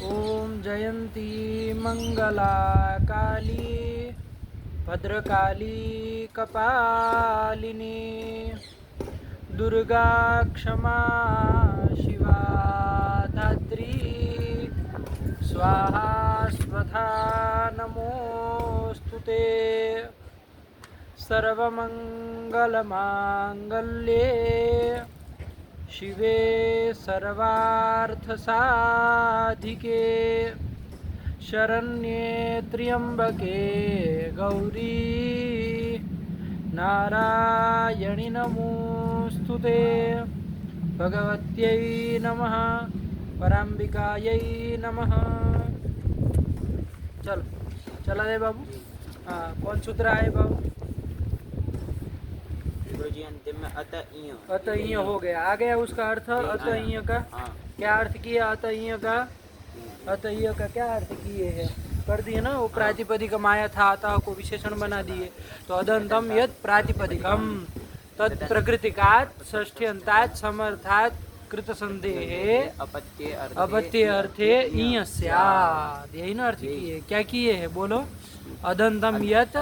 ओम जयंती मंगला काली भद्रकाली कपालिनी दुर्गा क्षमा शिवा धात्री स्वाहा स्वधा नमोस्तुते सर्वमंगलमांगल्ये शिवे सर्वार्थसाधिके शरण्ये त्र्यंबके गौरी नारायणि नमोस्तुते भगवत्यै नमः पराम्बिकायै नमः। चलो चला दे बाबू। हाँ कौन सूत्र आए बाबू? गुरुजी अंतिम में अतइय हो गया, आ गया उसका अर्थ अतइय का। क्या अर्थ किया अतइय का? अतइय का क्या अर्थ किए है कर दिए ना। वो प्रातिपदिक माया था, अतः को विशेषण बना दिए। तो अदंतम यत् प्रातिपदिकम तत् प्रकृतिकात् षष्ठ्यन्तात् समर्थात् कृत संदेहे अपत्य अर्थे इय स्यात्। यही ना अर्थ किए। क्या किए है बोलो? अदंतम यत्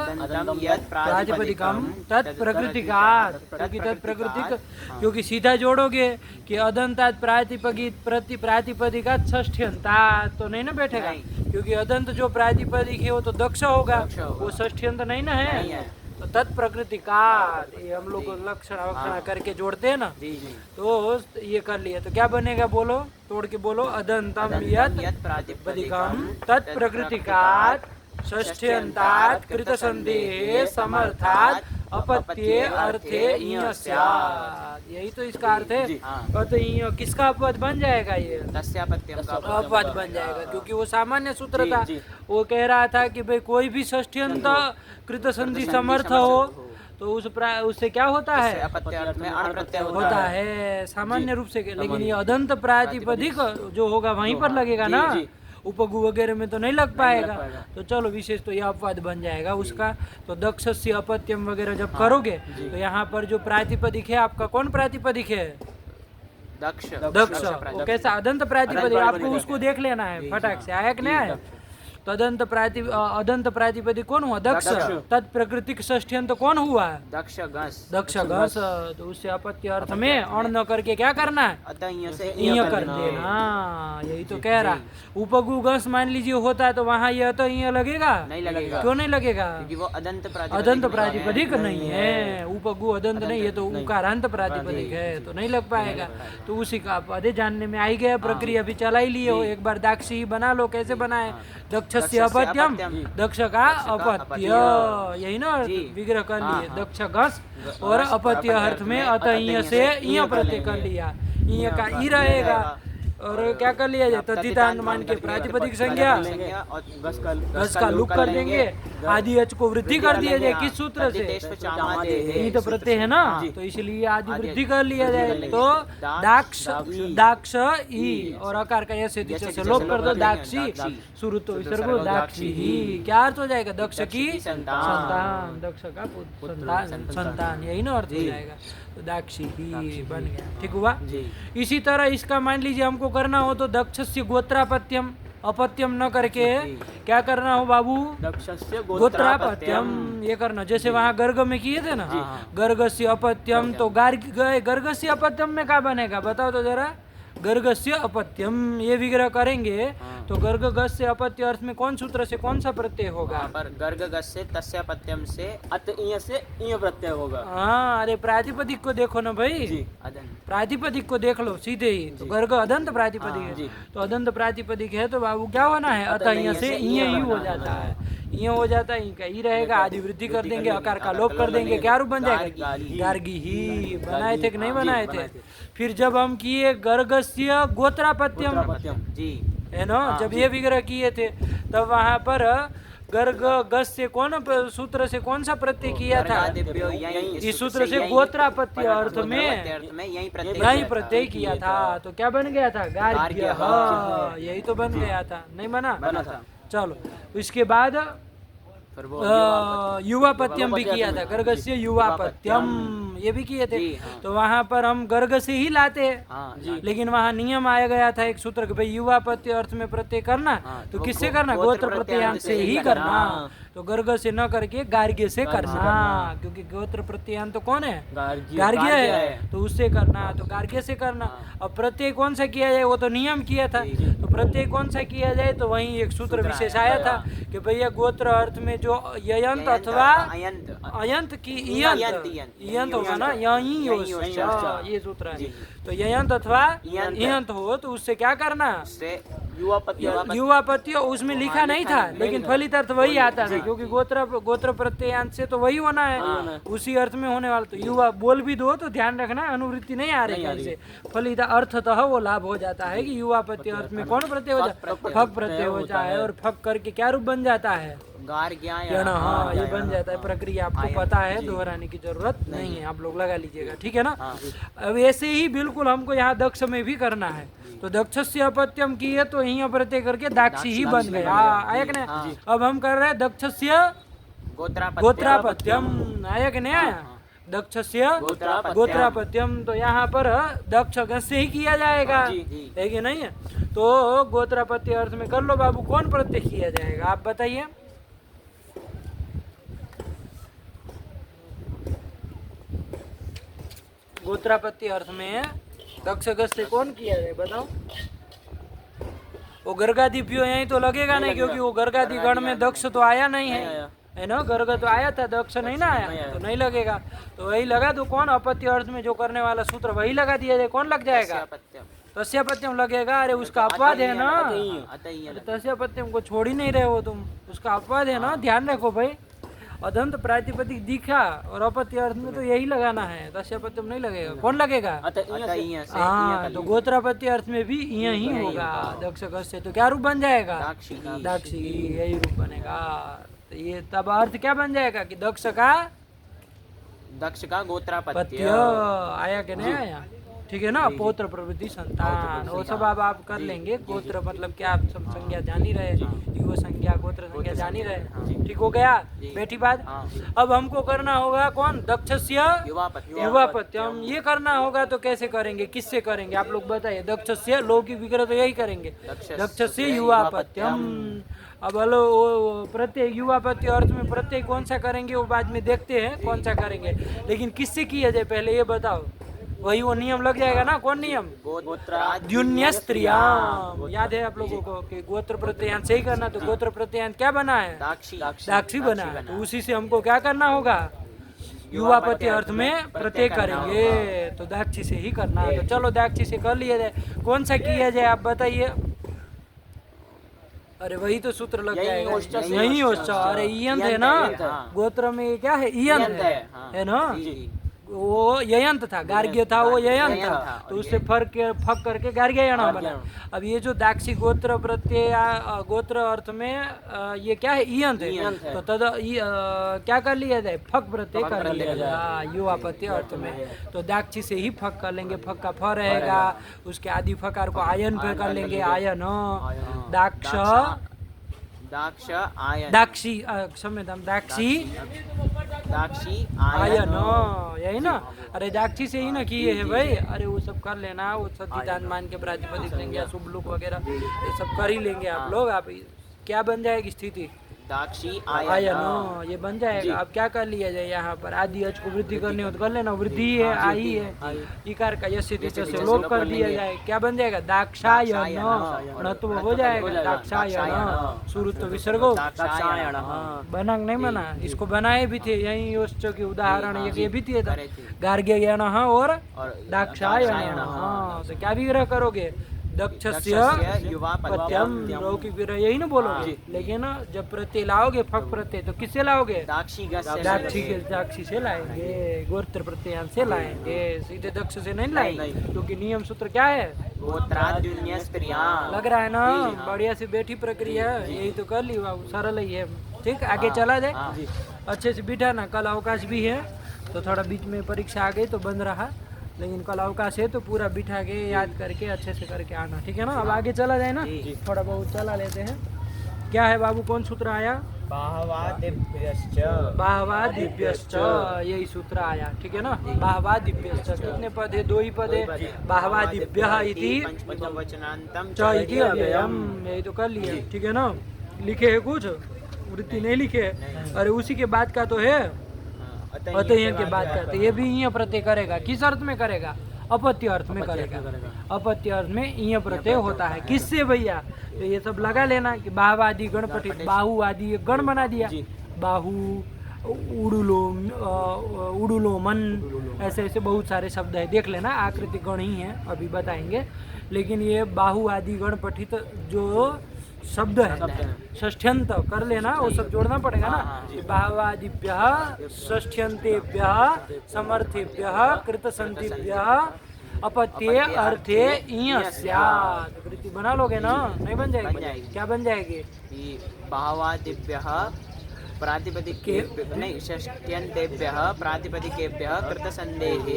प्रातिपदिकम तत् प्रकृतिकात्, क्योंकि तत् प्रकृतिक, क्योंकि सीधा जोड़ोगे कि अदंतात् प्रातिपदिकात् षष्ठ्यन्तात् तो नहीं ना बैठेगा, क्योंकि अदंत जो प्रातिपदिक है वो तो दक्ष होगा, वो षष्ठ्यंत नहीं ना है। तो तत् प्रकृतिकात् ये हम लोग लक्षण अवक्षण करके जोड़ते हैं ना, तो ये कर लिया। तो क्या बनेगा बोलो? तोड़ के बोलो। अदंतम यत् प्रातिपदिकम तत् प्रकृतिकात् षष्ठ्यन्तात् कृत संदेहे समर्थात् अपत्ये अर्थे इय स्यात्। यही तो इसका अर्थ है। तो इय किसका अपवाद बन जाएगा? ये अपवाद बन जाएगा, क्योंकि वो सामान्य सूत्र था। वो कह रहा था कि भाई कोई भी षष्ठ्यंत कृत संधि समर्थ हो तो उससे क्या होता है? होता है सामान्य रूप से। लेकिन ये अदंत प्रातिपदिक जो होगा वहीं पर लगेगा ना, उपगु वगैरह में तो नहीं लग पाएगा। तो चलो विशेष तो यह अपवाद बन जाएगा उसका। तो दक्ष से अपत्यम वगैरह जब करोगे तो यहाँ पर जो प्रातिपदिक है आपका, कौन प्रातिपदिक है? दक्ष। वो कैसा अदंत प्रातिपदिक? आपको उसको देख लेना है फटाक से, आया कि नहीं आया। तो अदंत प्रातिपदिक कौन हुआ? दक्ष। तत्प्रकृतिक षष्ठ्यंत कौन हुआ? दक्ष घस। तो उससे अपत्य अर्थ में अण न करके क्या करना है? इय कर देना। यही तो कह रहा। उपगु घस मान लीजिए होता तो वहाँ ये तो इय लगेगा? क्यों नहीं लगेगा? वो अदंत प्रातिपदिक नहीं है। उपगु अदंत नहीं है, तो उकारांत प्रातिपदिक है, तो नहीं लग पाएगा। तो उसी का अपवाद जानने में आई गया। प्रक्रिया भी चला ही लिए हो, एक बार दाक्षी बना लो। कैसे बनाए? दक्ष से अपत्यम, दक्ष का अपत्य। यही ना विग्रह कर लिए। दक्ष घस और अपत्य अर्थ में अतइय से इय प्रत्यय कर लिया। इय का ई रहेगा और क्या कर लिया जाए? तद्धितांत मान के प्रातिपदिक संज्ञा घस का लुक कर देंगे। आदि अच को वृद्धि कर दिया जाए। किस सूत्र से? ई तो प्रत्यय है ना, तो इसलिए आदि वृद्धि कर लिया जाए। तो दाक्ष ई और अकार का ऐसे से लोप कर दो। दाक्षी शुरू तो विसर्ग दाक्षी ही। क्या अर्थ हो जाएगा? दक्ष की संतान, दक्ष का संतान। यही ना अर्थ हो जाएगा। तो दाक्षी ही बन गया। ठीक हुआ। इसी तरह इसका मान लीजिए हमको करना हो तो दक्षस्य गोत्रापत्यम, अपत्यम न करके क्या करना हो बाबू? दक्षस्य गोत्रापत्यम ये करना। जैसे वहाँ गर्ग में किए थे ना, गर्गस्य अपत्यम, तो गर्गस्य अपत्यम में क्या बनेगा बताओ तो जरा? गर्गस्य अपत्यम ये विग्रह करेंगे तो गर्ग गस से अपत्य अर्थ में कौन सूत्र से कौन सा प्रत्यय होगा? पर गर्ग गस से तस्य अपत्यम से अतइय से इय प्रत्यय होगा। हाँ, अरे प्रातिपदिक को देखो ना भाई, प्रातिपदिक को देख लो सीधे ही। तो गर्ग अदंत प्रातिपदिक है, तो अदंत प्रातिपदिक है तो बाबू क्या होना है? अतइय से इय ही हो जाता है। इय हो जाता है, इनका ही रहेगा। आदि वृद्धि कर देंगे, अकार का लोप कर देंगे। क्या रूप बन जाएगा? गार्गी ही। बनाए थे कि नहीं बनाए थे? फिर जब हम किए गर्गस्य गोत्रापत्यम है ना, जब ये विग्रह किए थे तब वहाँ पर गर्ग गस से कौन सूत्र से कौन सा प्रत्यय किया था? इस सूत्र से गोत्रापत्य अर्थ में यही प्रत्यय किया था। तो क्या बन गया था? गार्ग्य। यही तो बन गया था, नहीं बना था। चलो इसके बाद युवापत्यम भी किया था। गर्गस्य युवापत्यम ये भी किए थे। जी, हाँ। तो वहाँ पर हम गर्ग से ही लाते हैं, हाँ जी। लेकिन वहाँ नियम आया गया था एक सूत्र कि भाई युवा प्रत्यय अर्थ में प्रत्यय करना, हाँ, तो वो किससे करना, गोत्र प्रत्ययांत से ही करना। तो गर्ग से न करके गार्ग्य से करना, क्योंकि गोत्र प्रत्ययांत तो कौन है, गार्ग्य है, तो उससे करना, तो गार्ग्य से करना। अब प्रत्यय कौन सा किया जाए, वो तो नियम किया था, तो प्रत्यय कौन सा किया जाए, तो वहीं एक सूत्र विशेष आया था कि भैया गोत्र अर्थ में जो ययंत अथवा अयंत की इयंत होगा ना, यही ये सूत्र है। तो ययंत अथवा इयंत हो तो उससे क्या करना, युवा प्रत्यय उसमें लिखा नहीं था, लेकिन फलित अर्थ वही आता था, क्योंकि गोत्र प्रत्ययांत से तो वही होना है, उसी अर्थ में होने वाला। तो युवा बोल भी दो तो ध्यान रखना अनुवृत्ति नहीं आ रही है, से फलित अर्थतः वो लाभ हो जाता है कि युवा प्रत्यय अर्थ में कौन प्रत्यय हो जाता है, फक प्रत्यय होता है, और फक करके क्या रूप बन जाता है, हाँ ये बन जाता है। प्रक्रिया आपको पता है, दोहराने की जरूरत नहीं है, आप लोग लगा लीजिएगा, ठीक है ना। अब ऐसे ही बिल्कुल हमको यहाँ दक्ष में भी करना है। तो दक्षस्य अपत्यम किए तो यहीं प्रत्यय करके दाक्षी ही बन गया, आया कि नहीं। अब हम कर रहे हैं दक्षस्य गोत्रापत्यम, आया कि नहीं आया, दक्षस्य गोत्रापत्यम। तो यहाँ पर दक्ष से ही किया जाएगा, है कि नहीं है। तो गोत्रापत्य अर्थ में कर लो बाबू, कौन प्रत्यय किया जाएगा आप बताइए। गोत्रापत्य अर्थ में दक्ष से कौन किया जाए बताओ। वो गर्गाधिप्यो यही तो लगेगा नहीं, क्योंकि वो गर्गाधि गण में दक्ष तो आया नहीं है ना, गर्ग तो आया था, दक्ष नहीं ना आया, तो नहीं लगेगा। तो वही लगा दो, कौन अपत्य अर्थ में जो करने वाला सूत्र वही लगा दिया जाए, कौन लग जाएगा, तस्यापत्यम लगेगा। अरे उसका अपवाद है ना, तस्यापत्यम को छोड़ ही नहीं रहे हो तुम, उसका अपवाद है ना, ध्यान रखो भाई। अदंत प्रातिपदिक दिखा और अपत्य अर्थ में तो यही लगाना है, तस्यापत्यम नहीं लगेगा, कौन लगेगा, हाँ। तो गोत्रापत्य अर्थ में भी यही होगा दक्ष से, तो क्या रूप बन जाएगा, दाक्षी, यही रूप बनेगा। तो ये तब अर्थ क्या बन जाएगा कि दक्ष का गोत्रापत्य आया कि नहीं आया, ठीक है ना। पौत्र प्रवृत्ति संतान वो सब आप कर लेंगे। गोत्र मतलब क्या, आप सब संज्ञा जान ही रहे, युव संज्ञा गोत्र संज्ञा जान ही रहे, ठीक हो गया बेटी बात। अब हमको करना होगा कौन, दक्षस्य युवापत्यम। ये करना होगा तो कैसे करेंगे, किससे करेंगे आप लोग बताइए। दक्षस्य लौकिक विग्रह तो यही करेंगे, दक्षस्य युवापत्यम। अब हेलो प्रत्यय युवापत्य अर्थ में प्रत्यय कौन सा करेंगे वो बाद में देखते हैं कौन सा करेंगे, लेकिन किससे किया जाए पहले ये बताओ। वही वो नियम लग जाएगा ना, कौन नियम, द्युन्य स्त्रियाम। याद है आप लोगों को कि गोत्र प्रत्ययांत से ही करना, तो गोत्र प्रत्ययांत क्या बना है, दाक्षी बना है। तो उसी से हमको क्या करना होगा, युवापत्य अर्थ में प्रत्यय करेंगे, तो दाक्षी से ही करना है। तो चलो दाक्षी से कर लिया जाए, कौन सा किया जाए आप बताइए। अरे वही तो सूत्र लग जाएगा, यही ओष्ठ। अरे इयंत है ना, गोत्र में क्या है, इयंत है ना। वो ययंत था, गार्ग्य था, वो ययंत था, तो उससे फक करके गार्ग्ययण बना। अब ये जो दाक्षी गोत्र प्रत्यय गोत्र अर्थ में ये क्या है, इयंत है, तो तद क्या कर लिया जाए, फक प्रत्यय कर लिया जाए युवापत्य अर्थ में। तो दाक्षी से ही फक कर लेंगे, फक का फ रहेगा, उसके आदि फकार को आयन पे कर लेंगे, आयन दाक्ष दाक्षी क्षम्यताम दाक्षी आयन, यही ना। अरे दाक्षी से ही ना किए है भाई। अरे वो सब कर लेना, वो सदितान मान के प्रातिपदिक संज्ञा शुभ लुक वगैरह ये सब कर ही लेंगे आप लोग। आप क्या बन जाएगी स्थिति, दाक्षी आयन ये बन जाएगा। अब क्या कर लिया जाए, यहाँ पर आदि अच को वृद्धि करनी हो तो कर लेना, वृद्धि है आई है, इकार का यस्य से लोप कर दिया जाए, क्या बन जाएगा, दाक्षायन, णत्व हो जाएगा, दाक्षायन, सुरुत्व विसर्गो बना नहीं बना, इसको बनाए भी थे यही योश्च के उदाहरण ये भी थे, गार्ग्ययण और दाक्षायन। तो क्या विग्रह करोगे, दक्षस्य युवापत्यम, लौकिक विग्रह यही ना बोलोगे, लेकिन जब प्रत्यय लाओगे फक प्रत्यय तो किससे लाओगे, दाक्षी से लाएंगे, गोत्र प्रत्यय से लाएंगे, सीधे दक्ष से नहीं लाएंगे, क्योंकि नियम सूत्र क्या है, लग रहा है ना। बढ़िया से बैठी प्रक्रिया, यही तो कर ली बाबू, सरल ही है। ठीक, आगे चला जाए, अच्छे से बिठा ना, कल अवकाश भी है तो थोड़ा बीच में परीक्षा आ गई तो बंद रहा, लेकिन कल अवकाश है तो पूरा बिठा के याद करके अच्छे से करके आना, ठीक है ना। अब आगे चला जाए ना, थोड़ा बहुत चला लेते हैं। क्या है बाबू, कौन सूत्र आया, बाहवादिभ्यश्च बाहवादिभ्यश्च, यही सूत्र आया, ठीक है ना। बाहवादिभ्यश्च कितने पद है? 2 ही पद है। बाहवादिभ्यः इति पंचवचनान्तं च इति अव्ययम, यही तो कर लिया, ठीक है ना। लिखे है कुछ वृत्ति नहीं लिखे है। अरे उसी के बाद का तो है, अतः के बाद का, तो ये भी ईय प्रत्यय करेगा। किस अर्थ में करेगा? अपत्य अर्थ में करेगा। अपत्य अर्थ में ईय प्रत्यय होता है। किससे भैया? तो ये सब लगा लेना कि बाहुवादी गण पठित, बाहुवादी एक गण बना दिया, बाहु, उडुलोमन, ऐसे ऐसे बहुत सारे शब्द है, देख लेना। आकृति गण ही है, अभी बताएंगे। लेकिन ये बाहुवादी गण पठित जो शब्द है, षष्ठ्यंत कर लेना, वो सब जोड़ना पड़ेगा ना। बाहुवादिभ्यः षष्ठ्यंतेभ्यः समर्थेभ्यः कृतसंधिभ्यः अपत्ये अर्थे ईय स्यात्। वृत्ति बना लोगे ना? नहीं बन जाएगी? क्या बन जाएगी? बाहवादिभ्यः प्रातिपदिकेभ्यः नहीं षष्ट्यन्तेभ्यः प्रातिपदिकेभ्यः कृतसन्धेः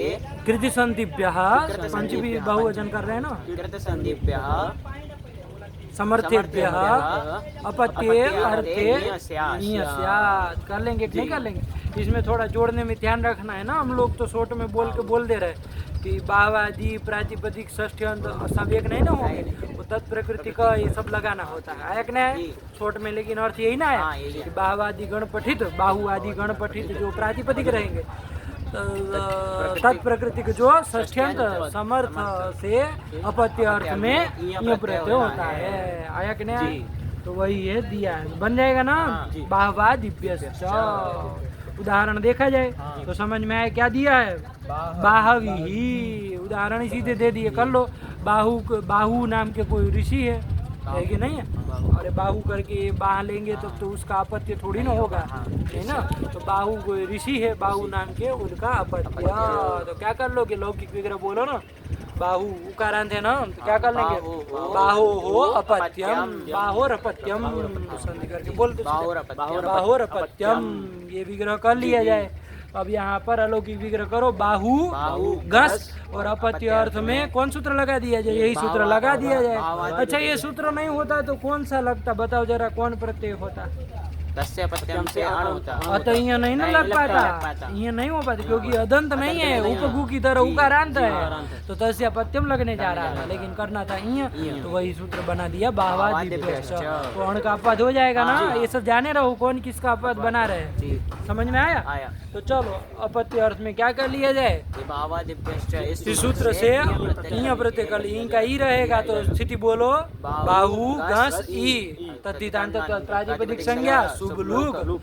कृतिसंधिभ्यः, पंचमी बहुवचन कर रहे हैं ना। कृतसन्धिभ्यः समर्थेभ्यः अपत्ये अर्थे ईय स्यात्। कर लेंगे कि नहीं कर लेंगे? इसमें थोड़ा जोड़ने में ध्यान रखना है ना। हम लोग तो शॉर्ट में बोल दे रहे कि बाहवादी प्रातिपदिक षष्ठ्यंत सब एक नहीं ना होंगे, वो तत्प्रकृति का ये सब लगाना होता है। आया कि नहीं? शॉर्ट में, लेकिन अर्थ यही ना है कि बाहवादी गण पठित, बाहुवादी गण पठित जो प्रातिपदिक रहेंगे, तत्प्रकृति के जो षष्ठ्यंत समर्थ से अपत्य अर्थ में ये प्रत्यय होता है। आया कि नहीं? तो वही है, दिया है, बन जाएगा ना। बाहवादिभ्यश्च, उदाहरण देखा जाए तो समझ में आया क्या दिया है? बाहवी, उदाहरण सीधे दे दिए, कर लो। बाहु नाम के कोई ऋषि है कि नहीं है? अरे बाहु करके बाह लेंगे तो उसका अपत्य थोड़ी ना होगा, है ना। तो बाहु कोई ऋषि है, बाहु नाम के, उनका अपत्य। तो क्या कर लोगे? लौकिक विग्रह बोलो ना। बाहु उकारांत है ना, तो क्या कर लेंगे? बाहो हो अपत्यम, बाहोर अपत्यम, संधि करके बोल दो, बाहोर अपत्यम, ये विग्रह कर लिया जाए। अब यहाँ पर अलौकिक विग्रह करो, बाहु घस, और अपत्य अर्थ में कौन सूत्र लगा दिया जाए? यही सूत्र लगा दिया जाए। अच्छा, ये सूत्र नहीं होता तो कौन सा लगता? बताओ जरा, कौन प्रत्यय होता? तस्य पत्यम से अण होता। अतः ये नहीं ना लग पाता, ये नहीं हो पाता, क्योंकि अदंत नहीं है, उपगु की तरह उकारांत है, तो तस्य पत्यम लगने जा रहा था, लेकिन करना था ईय, तो वही सूत्र बना दिया बाहवादिभ्यश्च। तो अण का अपवाद हो जाएगा ना। ये सब जाने रहो कौन किसका अपवाद बना रहे, समझ में आया? तो चलो, अपत्य अर्थ में क्या कर लिया जाए? इस सूत्र से ईय प्रत्यय कर लिया, इनका ई रहेगा तो स्थिति बोलो, बाहु घस ई, तद्धितांत प्रातिपदिक संज्ञा शुभ लुक,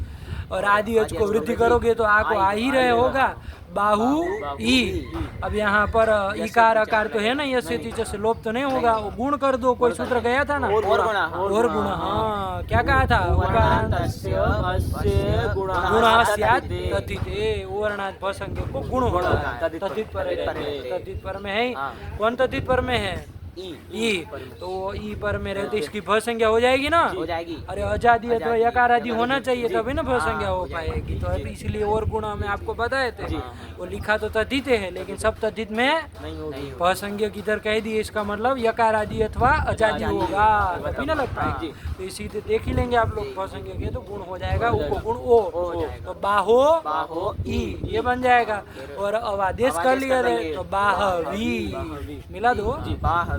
और आदि अच को वृद्धि करोगे तो आ को आ ही रहे होगा, बाहु ई। अब यहाँ पर इकार अकार तो है ना, ये से लोप तो नहीं होगा, वो गुण कर दो। कोई सूत्र गया था ना, और गुण। हाँ, क्या कहा था? गुण स्यात् तद्धिते, वर्णात् भसंज्ञ को गुण होगा, तद्धित पर में है। कौन तद्धित पर में है? ई। तो ई पर में रहते इसकी भ संज्ञा हो जाएगी ना? हो जाएगी। अरे अजादी अथवा यकार आदि होना चाहिए तभी ना भ संज्ञा हो पाएगी। तो अभी इसलिए और गुण में आपको बताए थे, वो लिखा तो तद्धित है, लेकिन सब तद्धित में भ संज्ञा किधर कह दिए, इसका मतलब यकार आदि अथवा अजादी होगा, तभी ना लग पाएगी। तो इसी से देख ही लेंगे आप लोग, भ संज्ञा के तो गुण हो जाएगा, उपगुण ओ, तो बाहो ई, ये बन जाएगा। और अब आदेश कर लिया रहे तो बाहवी, मिला दो,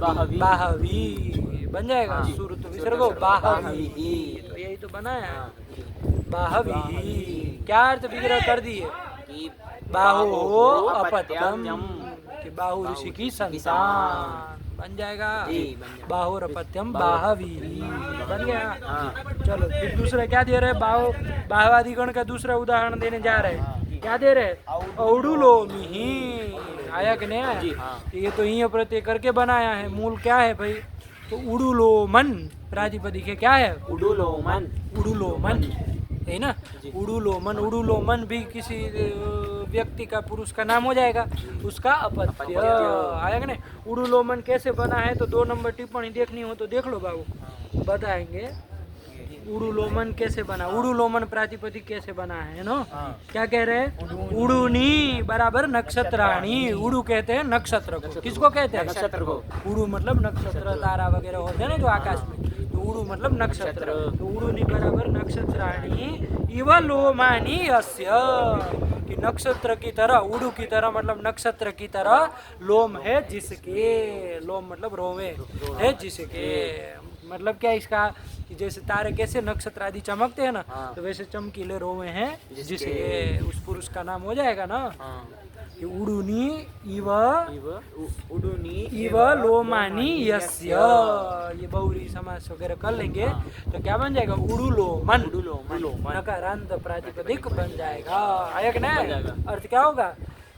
बाहवी बन जाएगा। सुरुत विसर्गो बाहवी, तो यही तो बनाया, बाहवी। क्या अर्थ विग्रह कर दिए? बाहो अपत्यम, कि बाहु ऋषि की संतान, बन जाएगा। बाहुर अपत्यम बाहवी, बन गया। चलो फिर दूसरा क्या दे रहे? बाहवादिगण का दूसरा उदाहरण देने जा रहे हैं। क्या दे रहे? औडुलोमी। आया कि नहीं आया? ये तो ईय प्रत्यय करके बनाया है। मूल क्या है भाई? तो उडुलोमन प्रातिपदिक है, क्या है? उडुलोमन है ना। उडुलोमन भी किसी व्यक्ति का, पुरुष का नाम हो जाएगा, उसका अपत्य। आया कि नहीं? उडुलोमन कैसे बना है? तो 2 नंबर टिप्पणी देखनी हो तो देख लो बाबू, बताएंगे उडुलोमन कैसे बना, उडुलोमन प्रातिपदिक कैसे बना है ना। क्या कह रहे हैं? उडुनी बराबर नक्षत्राणी। उडु कहते हैं नक्षत्र को। किसको कहते हैं? नक्षत्र को। उडु मतलब नक्षत्र, तारा वगैरह होते हैं ना जो आकाश में, तो उडु मतलब नक्षत्र, तो उडुनी बराबर नक्षत्राणी इव लोमानी यस्य, कि नक्षत्र की तरह, उडु की तरह मतलब नक्षत्र की तरह लोम है जिसके, लोम मतलब रोवे है जिसके, मतलब क्या इसका कि जैसे तारे कैसे नक्षत्र आदि चमकते हैं ना, तो वैसे चमकीले रोवे हैं जिसके, उस पुरुष का नाम हो जाएगा ना कि उडुनी इव उडुनी इव लोमानी यस्य, ये बहुरी समास वगैरह कर लेंगे तो क्या बन जाएगा, उडुलोमन, नकारांत प्रातिपदिक बन जाएगा। आया कि नहीं? अर्थ क्या होगा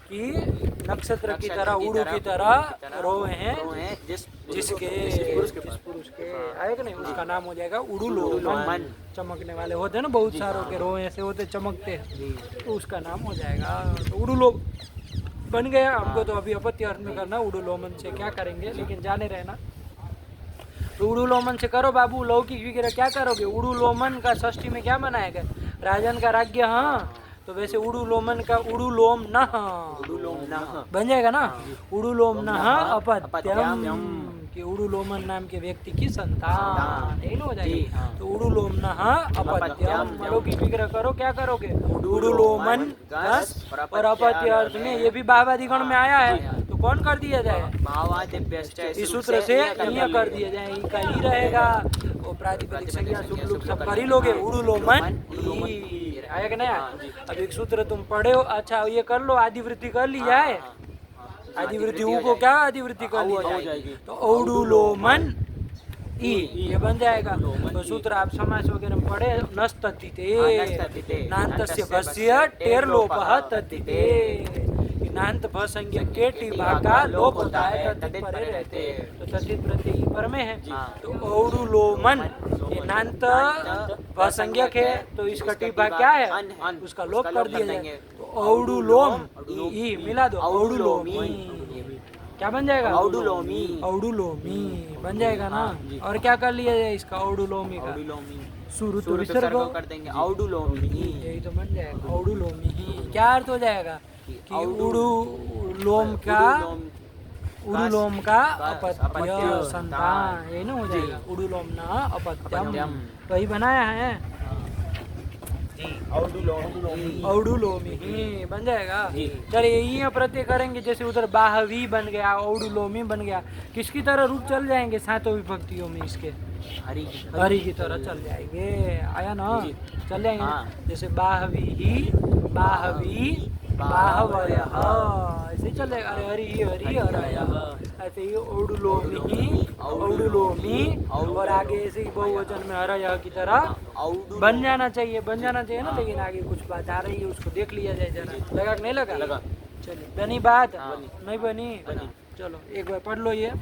कि नक्षत्र की तरह, उडु की तरह रोवे हैं जिसके, जिस पुरुष के, आया कि नहीं, उसका नाम हो जाएगा उडुलोमन। चमकने वाले होते हैं ना बहुत सारों के रोवे ऐसे होते चमकते, तो उसका नाम हो जाएगा। तो उडुलो बन गया। हमको तो अभी अपत्य अर्थ में करना, उडुलोमन से क्या करेंगे, लेकिन जाने रहना। तो उडुलोमन से करो बाबू, लौकिक वगैरह क्या करोगे। उडुलोमन का षष्ठी में क्या बनाएगा, राजन का राज्य, हाँ, तो वैसे उडुलोमन का उडुलोम नः बन जाएगा ना, उडुलोम नः अपत्यम, कि उडुलोमन नाम के व्यक्ति की संतान, यही ना हो जाएगी। तो उडुलोम नः अपत्यम, अलौकिक विग्रह करो, क्या करोगे, उडुलोमन कस, और अपत्य अर्थ में ये भी भावादिगण में आया है, तो कौन कर दिया जाए, इस सूत्र से यही कर दिया जाए, इनका ही रहेगा, वो प्रातिपदिक संज्ञा शुभ लुक सब कर ही लोगे, उडुलोमन ई, आया कि नहीं। अब एक सूत्र तुम पढ़े हो, अच्छा ये कर लो, आदिवृत्ति कर ली जाए, आदिवृत्ति ऊ को क्या आदिवृत्ति कर ली जाएगी, तो औडुलोमन ई ये बन जाएगा। तो सूत्र आप समास वगैरह में पढ़े, नस्ततिते नान्तस्य भस्य टेर लोपः तद्धिते, नान्त भ संज्ञा के टी भागा लोप होता है, तद्धित परे रहते, तो तद्धित प्रत्यय पर में है, तो औडुलोमन ये नान्त भ संज्ञक है, तो इसका टी भाग क्या है, उसका लोप कर दिया जाए, तो औडुलोम ई मिला दो, औडुलोमी, क्या बन जाएगा, औडुलोमी, औडुलोमी बन जाएगा ना। और क्या कर लिया जाए इसका, औडुलोमी का शुरू तो विसर्ग कर देंगे, औडुलोमी, यही तो बन जाएगा, औडुलोमी। क्या अर्थ हो जाएगा कि उडुलोम का अपत्य संतान, यही ना हो जाएगा, उडुलोम ना अपत्यम, वही बनाया है, औडुलोमी ही बन जाएगा। चलिए यहाँ प्रत्यय करेंगे, जैसे उधर बाहवी बन गया, औडुलोमी बन गया, किसकी तरह रूप चल जाएंगे सातों विभक्तियों में, इसके हरि की तरह चल जाएंगे, आया ना, चल जाएंगे ना? जैसे बाहवी ही, बाहवी, बाहवयः, ऐसे ही चल जाएगा, अरे हरि हरि हरयः, ऐसे ही औडुलोमी ही, औडुलोमी, और आगे ऐसे ही बहुवचन में हरयः की तरह बन जाना चाहिए, बन जाना चाहिए ना, लेकिन आगे कुछ बात आ रही है, उसको देख लिया जाए जरा, लगा कि नहीं लगा, चलिए बनी बात, नहीं बनी, चलो एक बार पढ़ लो ये,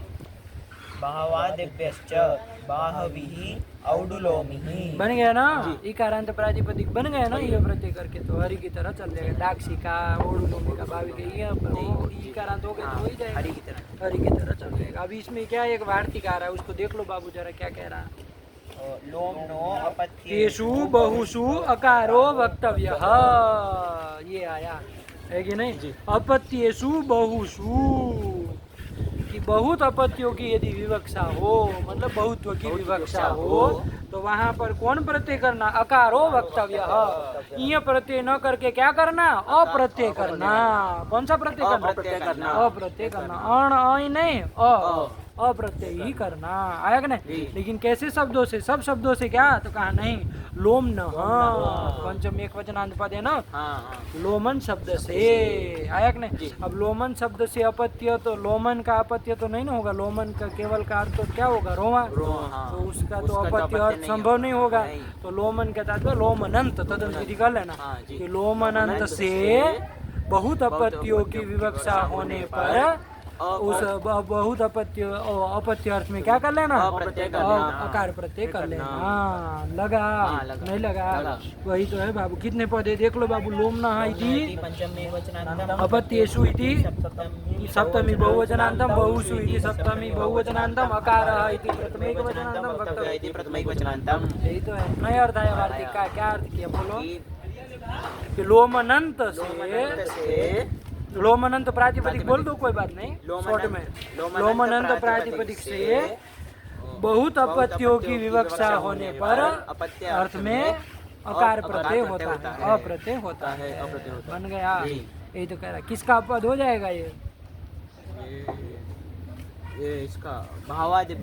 बहवादिभ्यश्च बाहविः औडुलोमिः, बन गया ना, इकारांत प्रातिपदिक बन गया ना, ये प्रत्यय करके तो हरि की तरह चल जाएगा, दाक्षिका, औडुलोमिका, भाविका, ये इकारांत हो गए तो हो ही जाएगा, हरि की तरह चल जाएगा। अभी इसमें क्या एक वार्तिक आ रहा है, उसको देख लो बाबू जरा क्या कह रहा है, लोमनो अपत्येषु बहुषु अकारो वक्तव्यः, ये आया है कि नहीं, अपत्येषु बहुषु, कि बहुत अपत्यों की यदि विवक्षा हो, मतलब बहुत्व की विवक्षा हो, तो वहाँ पर कौन प्रत्यय करना, अकारो वक्तव्यः, ये प्रत्यय न करके क्या करना, अप्रत्यय करना, कौन सा प्रत्यय करना, अप्रत्यय करना, अण नहीं, अप्रत्यय ही करना, आया कि नहीं। लेकिन कैसे शब्दों से, सब शब्दों से क्या, तो कहा नहीं, लोम न, पंचम एक वचनांत पद है ना, लोमन शब्द से, आया कि नहीं। अब लोमन शब्द से अपत्य, तो लोमन का अपत्य तो नहीं ना होगा, लोमन का केवल का अर्थ तो क्या होगा, रोमा, तो उसका तो अपत्य अर्थ संभव नहीं होगा, तो लोमन का तात्पर्य लोमनंत, तदंत विधि कर लेना, कि लोमनंत से बहुत अपत्यों की विवक्षा होने पर उस बहुत अपत्य अर्थ में क्या कर लेना, अकार प्रत्यय कर लेना, लगा नहीं लगा, वही तो है बाबू। कितने पदे देख लो बाबू, लोमना इति अपत्येषु इति सप्तमी बहुवचनांतम, बहुषु इति सप्तमी बहुवचनांतम, अकारः इति प्रथमैक वचनांतम, वक्तव्यः इति प्रथमैक वचनांतम, यही तो है। नहीं अर्थ आया वार्तिक का, क्या अर्थ किया बोलो, कि लोमनंत से, लोमनंत प्रातिपदिक बोल दो, कोई बात नहीं, शॉर्ट में, लोमनंत प्रातिपदिक से बहुत अपत्यों की विवक्षा होने पर अपत्य अर्थ में अकार प्रत्यय होता है, अप्रत्यय होता है। अप्रत्यय होता है। बन गया। जी। यही तो कह रहा है, किसका पद हो जाएगा ये? ये इसका भावादि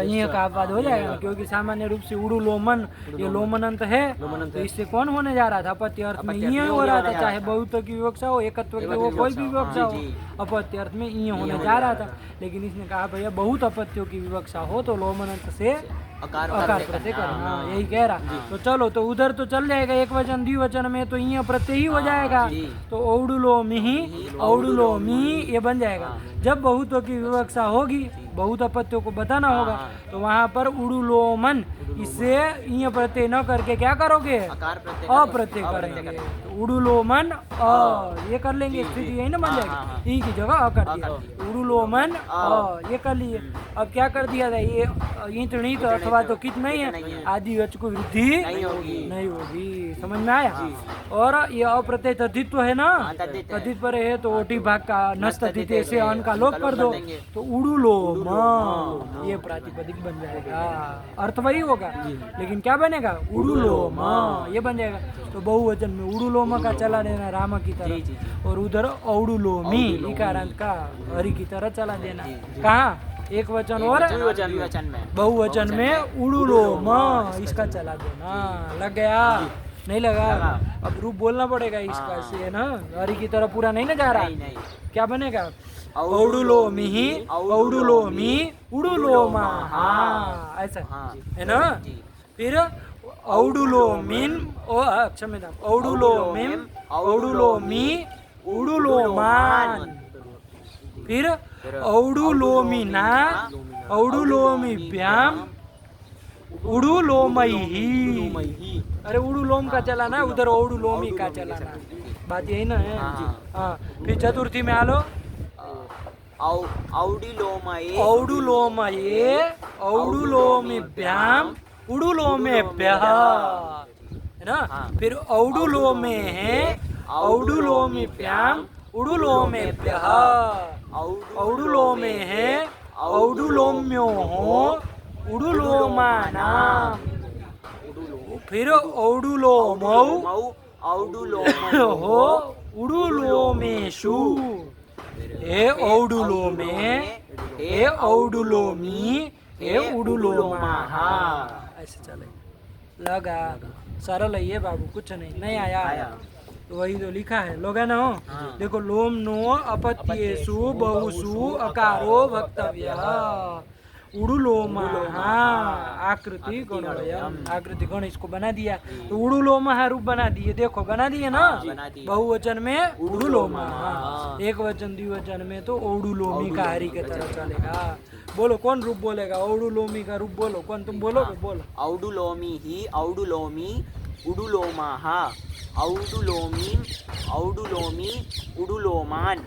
ये का पद हो जाएगा, क्योंकि सामान्य रूप से उड़ू लोमन, ये लोमनंत है, लोमनंत तो है। इससे कौन होने जा रहा था? अपत्य अर्थ में अपत्य ये अर्थ में हो रहा था, होने जा चाहे रहा था। बहुत की विवक्षा हो, एकत्व की एकत्व हो, की कोई भी विवक्षा विवक्षा हो। हो, जी, जी। अपत्य अर्थ में ये होने होने जा रहा जा था। लेकिन इसने कहा भैया बहुत अपत्यों की विवक्षा हो तो लोमनंत से अकार अकार प्रत्यय करना, यही कह रहा। तो चलो, तो उधर तो चल जाएगा एक वचन द्विवचन में, तो ये प्रत्यय ही हो जाएगा। जी। तो औडुलोमी, औडुलोमी ये बन जाएगा। जब बहुतों की विवक्षा होगी, बहुत अपत्यों को बताना होगा, तो वहां पर उड़ुलोमन, इससे ये प्रत्यय न करके क्या करोगे? अकार प्रत्यय अप्रत्यय करेंगे। तो उड़ुलोमन ये कर लेंगे, स्थिति यही ना बन जाएगी। ई की जगह अ कर दिया, उड़ुलोमन ये कर लिए। अब क्या कर दिया था? ये ईंटणी तो अथवा तो कित नहीं है, आदि वच को वृद्धि नहीं होगी। समझ में आया? और ये अप्रत्यय तद्धित्व है ना, तद्धित पर है तो ओटी भाग का नस्तथित से अन का लोप कर दो, तो उड़ुलोम ये प्रातिपदिक बन जाएगा। अर्थ वही होगा, लेकिन क्या बनेगा? उड़ुलोम ये बन जाएगा। तो बहुवचन में उड़ुलोम का चला देना राम की तरह, और उधर औडुलोमी इकारांत का हरि की तरह चला देना। कहाँ? एक वचन और द्विवचन में बहुवचन में उड़ुलोम इसका चला देना। लग गया? नहीं लगा? अब रूप बोलना पड़ेगा इसका, से ना हरि की तरह पूरा नहीं ना जा रहा। क्या बनेगा? औडुलोमी ही, औडुलोमी उड़ुलोमा, हाँ ऐसा है ना। फिर औडुलोमिन, क्षम्यतां, औडुलोमिम, औडुलोमी उड़ुलोमान। फिर औडुलोमिना, औडुलोमिभ्याम उड़ुलोमैहि। अरे उड़ुलोम का चलाना, उधर औडुलोमी का चलाना, बात यही ना है। हाँ। फिर चतुर्थी में आलो, औडुलोमये, औडुलोमये, औडुलोमिभ्याम उड़ुलोमेभ्यः, है ना। फिर औडुलोमे है, औडुलोमिभ्याम उड़ुलोमेभ्यः, औडुलोमे है, औडुलोम्यो हो उड़ुलोमानाम। फिर औडुलोमौ हो उड़ुलोमेषु। हे औडुलोमे, हे औडुलोमी, हे उड़ुलोमाः, ऐसे चले। लगा? सरल है ये बाबू, कुछ नहीं आया। तो वही तो लिखा है, लोग है ना। देखो, लोम नो अपत्येषु बहुषु अकारो वक्तव्यः उड़ुलोमः आकृति गणोयम। आकृति गण इसको बना दिया, तो उड़ुलोमः रूप बना दिए। देखो बना दिए ना, बहुवचन में उड़ुलोमः, एक वचन द्विवचन में तो औडुलोमी का हरि के तरह चलेगा। बोलो कौन रूप बोलेगा? औडुलोमी का रूप बोलो, कौन? तुम बोलोगे? बोलो। औडुलोमी ही, औडुलोमी उडुलोमाः, औडुलोमी, औडुलोमी उडुलोमान,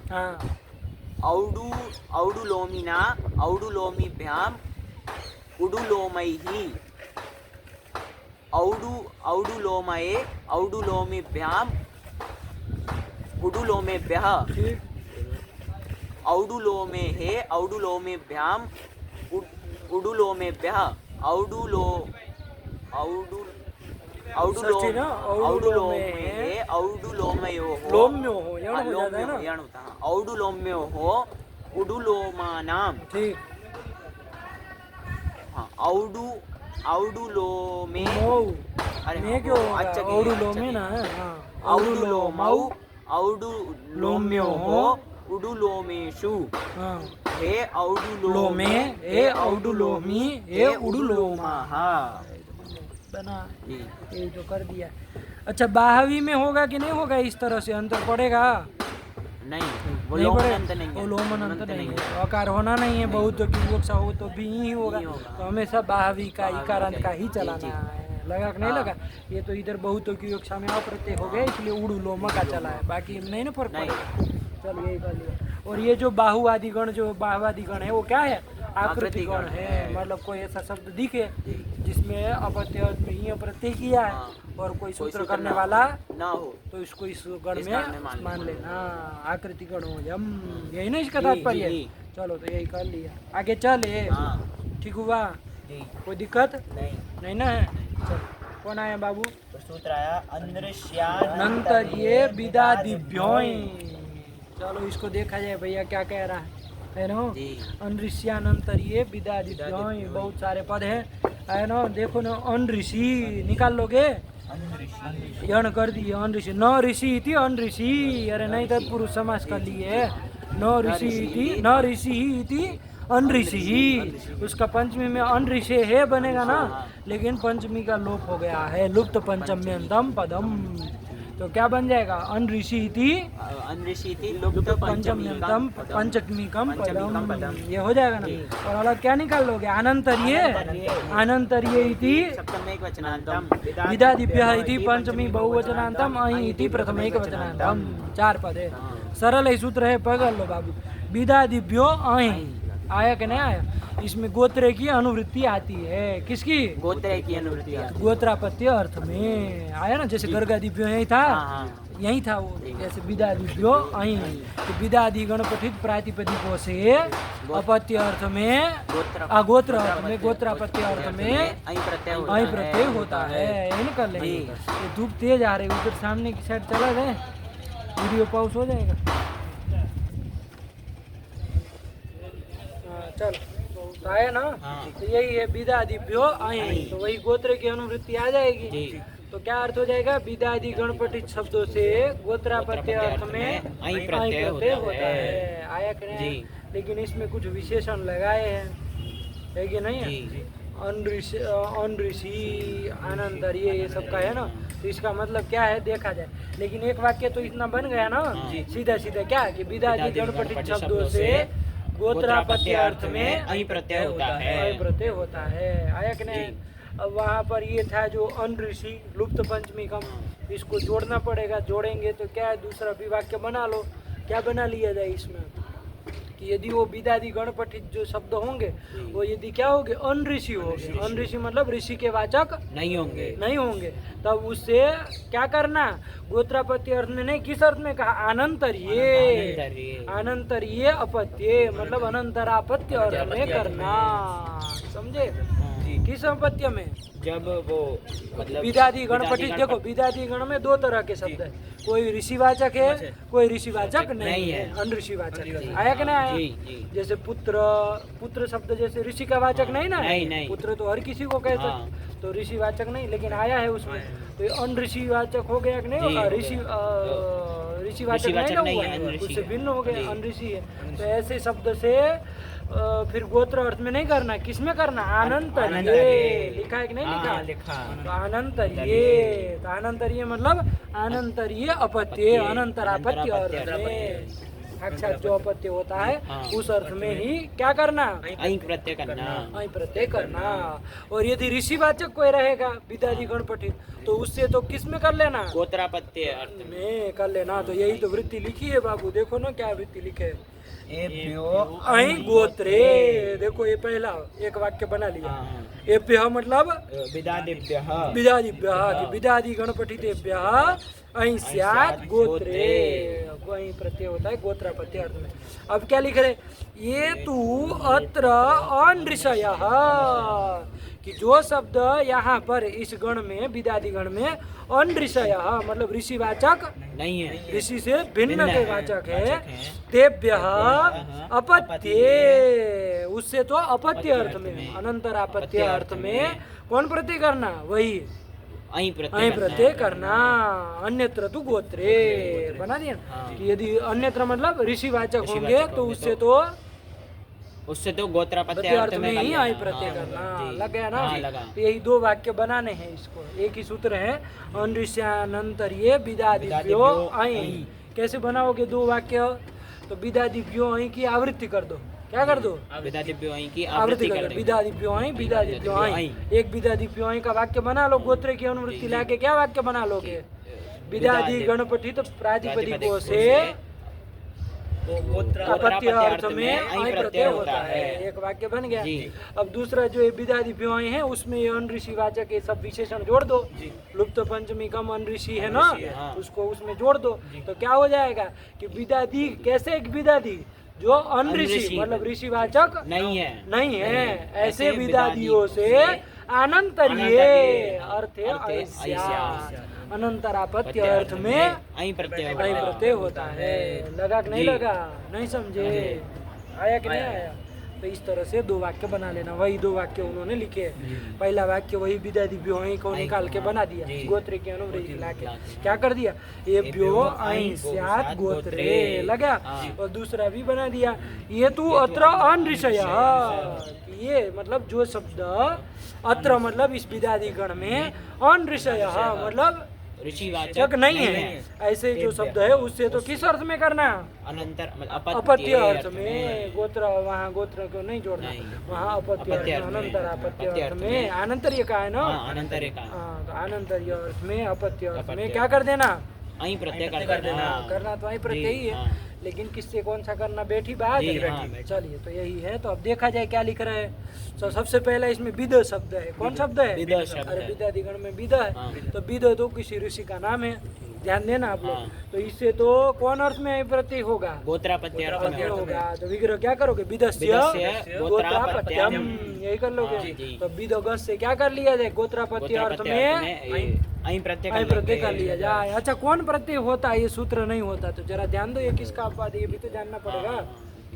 औडुलोमिना, औडुलोमिभ्याम उडुलोमैहि, औडुलोमये, औडुलोमिभ्याम उडुलोमेभ्यः, औडुलोमेहे, औडुलोमेभ्याम उडुलोमेभ्यः, औडुलोमेहे, औडुलोमयोः, औडुलोम्योः उडुलोमानां। ठीक। औडुलोमे, अरे क्यों औडुलोमे ना, औडुलोमौ, औडुलोम्योः उडुलोमेषु। हे औडुलोमे, हे औडुलोमी, हे उडुलोमाः। बना, ये तो कर दिया। अच्छा, बाहवी में होगा कि नहीं होगा? इस तरह से अंतर पड़ेगा? नहीं, वो लोमनंत नहीं है, अकार होना नहीं है। बहुत की विवक्षा हो तो भी ही होगा, तो हमेशा बाहवी का इकारांत का ही चलाना है। लगा कि नहीं लगा? ये तो इधर बहुतों की विवक्षा में अप्रत्यय हो गया, इसलिए उड़ुलोम का चला है, बाकी नहीं ना फर्क पड़ेगा। चलो यही कर लिया। और ये जो बाहुवादी गण, जो बाहुवादी गण है, वो क्या है? आकृति गण है। मतलब कोई ऐसा शब्द दिखे जिसमें अपत्य में ही प्रत्यय किया है और कोई सूत्र करने वाला ना हो, तो इसको इस गण में मान लेना, आकृति गण हो। यही ना इसका तात्पर्य। चलो तो यही कर लिया, आगे चले। ठीक हुआ? जी कोई दिक्कत नहीं नहीं ना है? चल कौन आया बाबू? तो सूत्र आया नंतर ये विदादिभ्यों। चलो इसको देखा जाए भैया क्या कह रहा है ना? जी अनऋष्यानंतर ये विदादिभ्यों, बहुत सारे पद है ना? देखो ना, अन ऋषि निकाल लोगे, यण कर दिए अन ऋषि, न ऋषि इति अन ऋषि, अरे नहीं तत्पुरुष समास कर लिए, न ऋषि इति न ऋषि इति अन ऋषि, उसका पंचमी में अन ऋषि है बनेगा ना, लेकिन पंचमी का लोप हो गया है, लुप्त पंचम्यंतम पदम, तो क्या बन जाएगा? अन ऋषि इति लुप्त पंचम्यंतम पंचमीकम पदम, ये हो जाएगा ना? और अलग क्या निकाल लोगे? अनंतर्ये, अनंतर्ये इति सप्तम एक वचनांतम विदादिभ्यः इति पंचमी बहुवचनांतम, अहि इति प्रथम एक वचनांतम, 4 पद है, सरल है सूत्र है, पकड़ लो बाबू। विदादिभ्यो अहि आया कि नहीं आया? इसमें गोत्र की अनुवृत्ति आती है, किसकी? गोत्र की अनुवृत्ति गोत्रापत्य अर्थ में आया ना, जैसे गर्गादिभ्यो यही था, यही था वो, जैसे विदादिभ्यो अहि, तो विदादि गणपठित प्रातिपदिकों से अपत्य अर्थ में, गोत्र अर्थ में, गोत्रापत्य अर्थ में अहि प्रत्यय होता है, यही ना कर लेंगे। ये धूप तेज आ रही है, उधर सामने की साइड चला जाए, वीडियो पॉज हो जाएगा। चल तो आया ना, तो यही है विदादिभ्यो अहि, तो वही गोत्र की अनुवृत्ति आ जाएगी, तो क्या अर्थ हो जाएगा? विदादि गणपठित शब्दों से गोत्रापत्य अर्थ में अहि प्रत्यय होता है, आया कि नहीं? लेकिन इसमें कुछ विशेषण लगाए हैं, है कि नहीं है? अन ऋषि अनंतर ये सब का है ना, तो इसका मतलब क्या है देखा जाए, लेकिन एक वाक्य तो इतना बन गया ना सीधा सीधा, क्या कि विदादि गणपठित शब्दों से गोत्रापत्य अर्थ में अहि प्रत्यय होता है, अहि प्रत्यय होता है, आया कि नहीं? अब वहाँ पर ये था जो अन ऋषि लुप्त पंचमी कम, इसको जोड़ना पड़ेगा, जोड़ेंगे तो क्या है? दूसरा भी वाक्य बना लो, क्या बना लिया जाए इसमें कि यदि वो विदादि गणपठित जो शब्द होंगे वो यदि क्या होंगे? अन ऋषि होंगे, अन ऋषि मतलब ऋषि के वाचक नहीं होंगे, तब उससे क्या करना? गोत्रापत्य अर्थ में नहीं, किस अर्थ में कहा? अनंतर्ये, अनंतर्ये अपत्य मतलब अनंतरापत्य अर्थ में करना, समझे? किस अपत्य में? जब वो मतलब विदादि गणपठित, देखो विदादि गण में 2 तरह के शब्द है, कोई ऋषिवाचक है, कोई ऋषिवाचक नहीं है, अन ऋषिवाचक है, आया कि नहीं आया? जैसे पुत्र शब्द जैसे ऋषि का वाचक नहीं ना, पुत्र तो हर किसी को कहते, तो ऋषिवाचक नहीं, लेकिन आया है उसमें, तो अन ऋषिवाचक हो गया कि नहीं? ऋषिवाचक नहीं ना हुआ, उससे भिन्न हो गया, अन ऋषि है, तो ऐसे शब्द से फिर गोत्र अर्थ में नहीं करना, किसमें करना? अनंतर्ये, लिखा है कि नहीं लिखा? तो अनंतर्ये, तो अनंतर्ये मतलब अनंतर्ये अपत्य, अनंतरापत्य अर्थ में, साक्षात जो अपत्य होता है उस अर्थ में ही क्या करना? अहि प्रत्यय करना, अहि प्रत्यय करना। और यदि ऋषिवाचक कोई रहेगा विदादि गणपठित, तो उससे तो किस में कर लेना? गोत्रापत्य अर्थ में कर लेना। तो यही तो वृत्ति लिखी है बाबू, देखो ना क्या वृत्ति लिखे, अहि गोत्रे, देखो ये पहला एक वाक्य बना लिया, एभ्यः मतलब विदादिभ्यः, विदादिभ्यः, विदादि गणपठितेभ्यः अहि स्यात् गोत्रे, अहि प्रत्यय होता है गोत्रापत्य अर्थ में। अब क्या लिख रहे? ये तू अत्र अन ऋषयः, कि जो शब्द यहाँ पर इस गण में विदादि गण में अन ऋषयः मतलब ऋषिवाचक नहीं है, ऋषि से भिन्न के वाचक है, तेभ्यः अपत्ये, उससे तो अपत्य अर्थ में, अनंतरापत्य अर्थ में कौन प्रत्यय करना? वही अहि प्रत्यय करना, अन्यत्र तु गोत्रे, बना दिया कि यदि अन्यत्र मतलब ऋषिवाचक होंगे तो उससे तो गोत्रापत्य अर्थ में ही अहि प्रत्यय करना, लग गया ना? तो यही 2 वाक्य बनाने हैं इसको, एक ही सूत्र है, अनऋष्यानंतर्ये विदादिभ्यो अहि। कैसे बनाओगे 2 वाक्य? तो विदादिभ्यो अहि की आवृत्ति कर दो, क्या कर दो? विदादिभ्यो अहि की आवृत्ति कर दो, विदादिभ्यो अहि, विदादिभ्यो अहि, एक विदादिभ्यो अहि का वाक्य बना लो, गोत्र की अनुवृत्ति लाके क्या वाक्य बना लोगे? विदादि गणपठित प्रातिपदिकों से अपत्य अर्थ में अहि प्रत्यय होता है, एक वाक्य बन गया। अब दूसरा जो ये विदादिभ्यो अहि है उसमें ये अन ऋषिवाचक ये सब विशेषण जोड़ दो, लुप्त पंचमी कम अन ऋषि है ना, उसको उसमें जोड़ दो, तो क्या हो जाएगा कि विदादि, कैसे एक विदादि जो अनऋषि अनऋषि मतलब ऋषिवाचक नहीं है नहीं है, ऐसे ऐसे विदादियों से अनंतर्ये अर्थ है अर्थ है ऐस्या। ऐस्या। अनंतरापत्य अर्थ में अहीं प्रत्यय अहीं होता है। प्रत्यय होता है। लगा कि नहीं जी। लगा? नहीं समझे? आया कि नहीं आया? तो इस तरह से दो वाक्य बना लेना। वही दो वाक्य उन्होंने लिखे हैं। पहला वाक्य वही विदादिभ्यो अहीं को निकाल के बना दिया, गोत्र के अनुव्रत ला के क्या कर दिया, एभ्यो अहीं स्यात् गोत्रे लगा। और दूसरा भी बना दिया, ये तू अत्र अनऋषयः, ये मतलब जो शब्द अत्र मतलब इस विदादि गण में अनऋषयः मतलब ऋषिवाचक नहीं है, ऐसे जो शब्द है उससे तो किस अर्थ में करना, अनंतर अपत्य अर्थ में। गोत्र वहाँ गोत्र को नहीं जोड़ना, वहाँ अपत्य अर्थ में, अनंतर अपत्य अर्थ में। अनंतर्य का है ना, अनंतर का हाँ, तो अनंतर्य अर्थ में अपत्य अर्थ में क्या कर देना, अहीं प्रत्यय कर देना। करना तो वही प्रत्यय ही है, हाँ। लेकिन किससे कौन सा करना बैठी बात जी, है। हाँ। चलिए तो यही है। तो अब देखा जाए क्या लिख रहा है। तो सबसे पहला इसमें विद शब्द है। कौन शब्द है? विद शब्द अरे है। विदादिगण में विद है। हाँ। तो विद तो किसी ऋषि का नाम है, ध्यान देना आप लोग। हाँ। तो इससे तो कौन अर्थ में प्रत्यय होगा, गोत्रापत्य अर्थ में प्रत्यय होगा। तो विग्रह क्या करोगे, विदस्य विदस्य गोत्रापत्यम, गोत्रापत्यम। यही कर लोगे। जी, जी। तो विद गस से क्या कर लिया जाए, गोत्रापत्य अर्थ में अहीं प्रत्यय अहीं प्रत्यय कर लिया जाए। अच्छा कौन प्रत्यय होता है, ये सूत्र नहीं होता तो जरा ध्यान दो, ये किसका अपवाद है ये भी तो जानना पड़ेगा,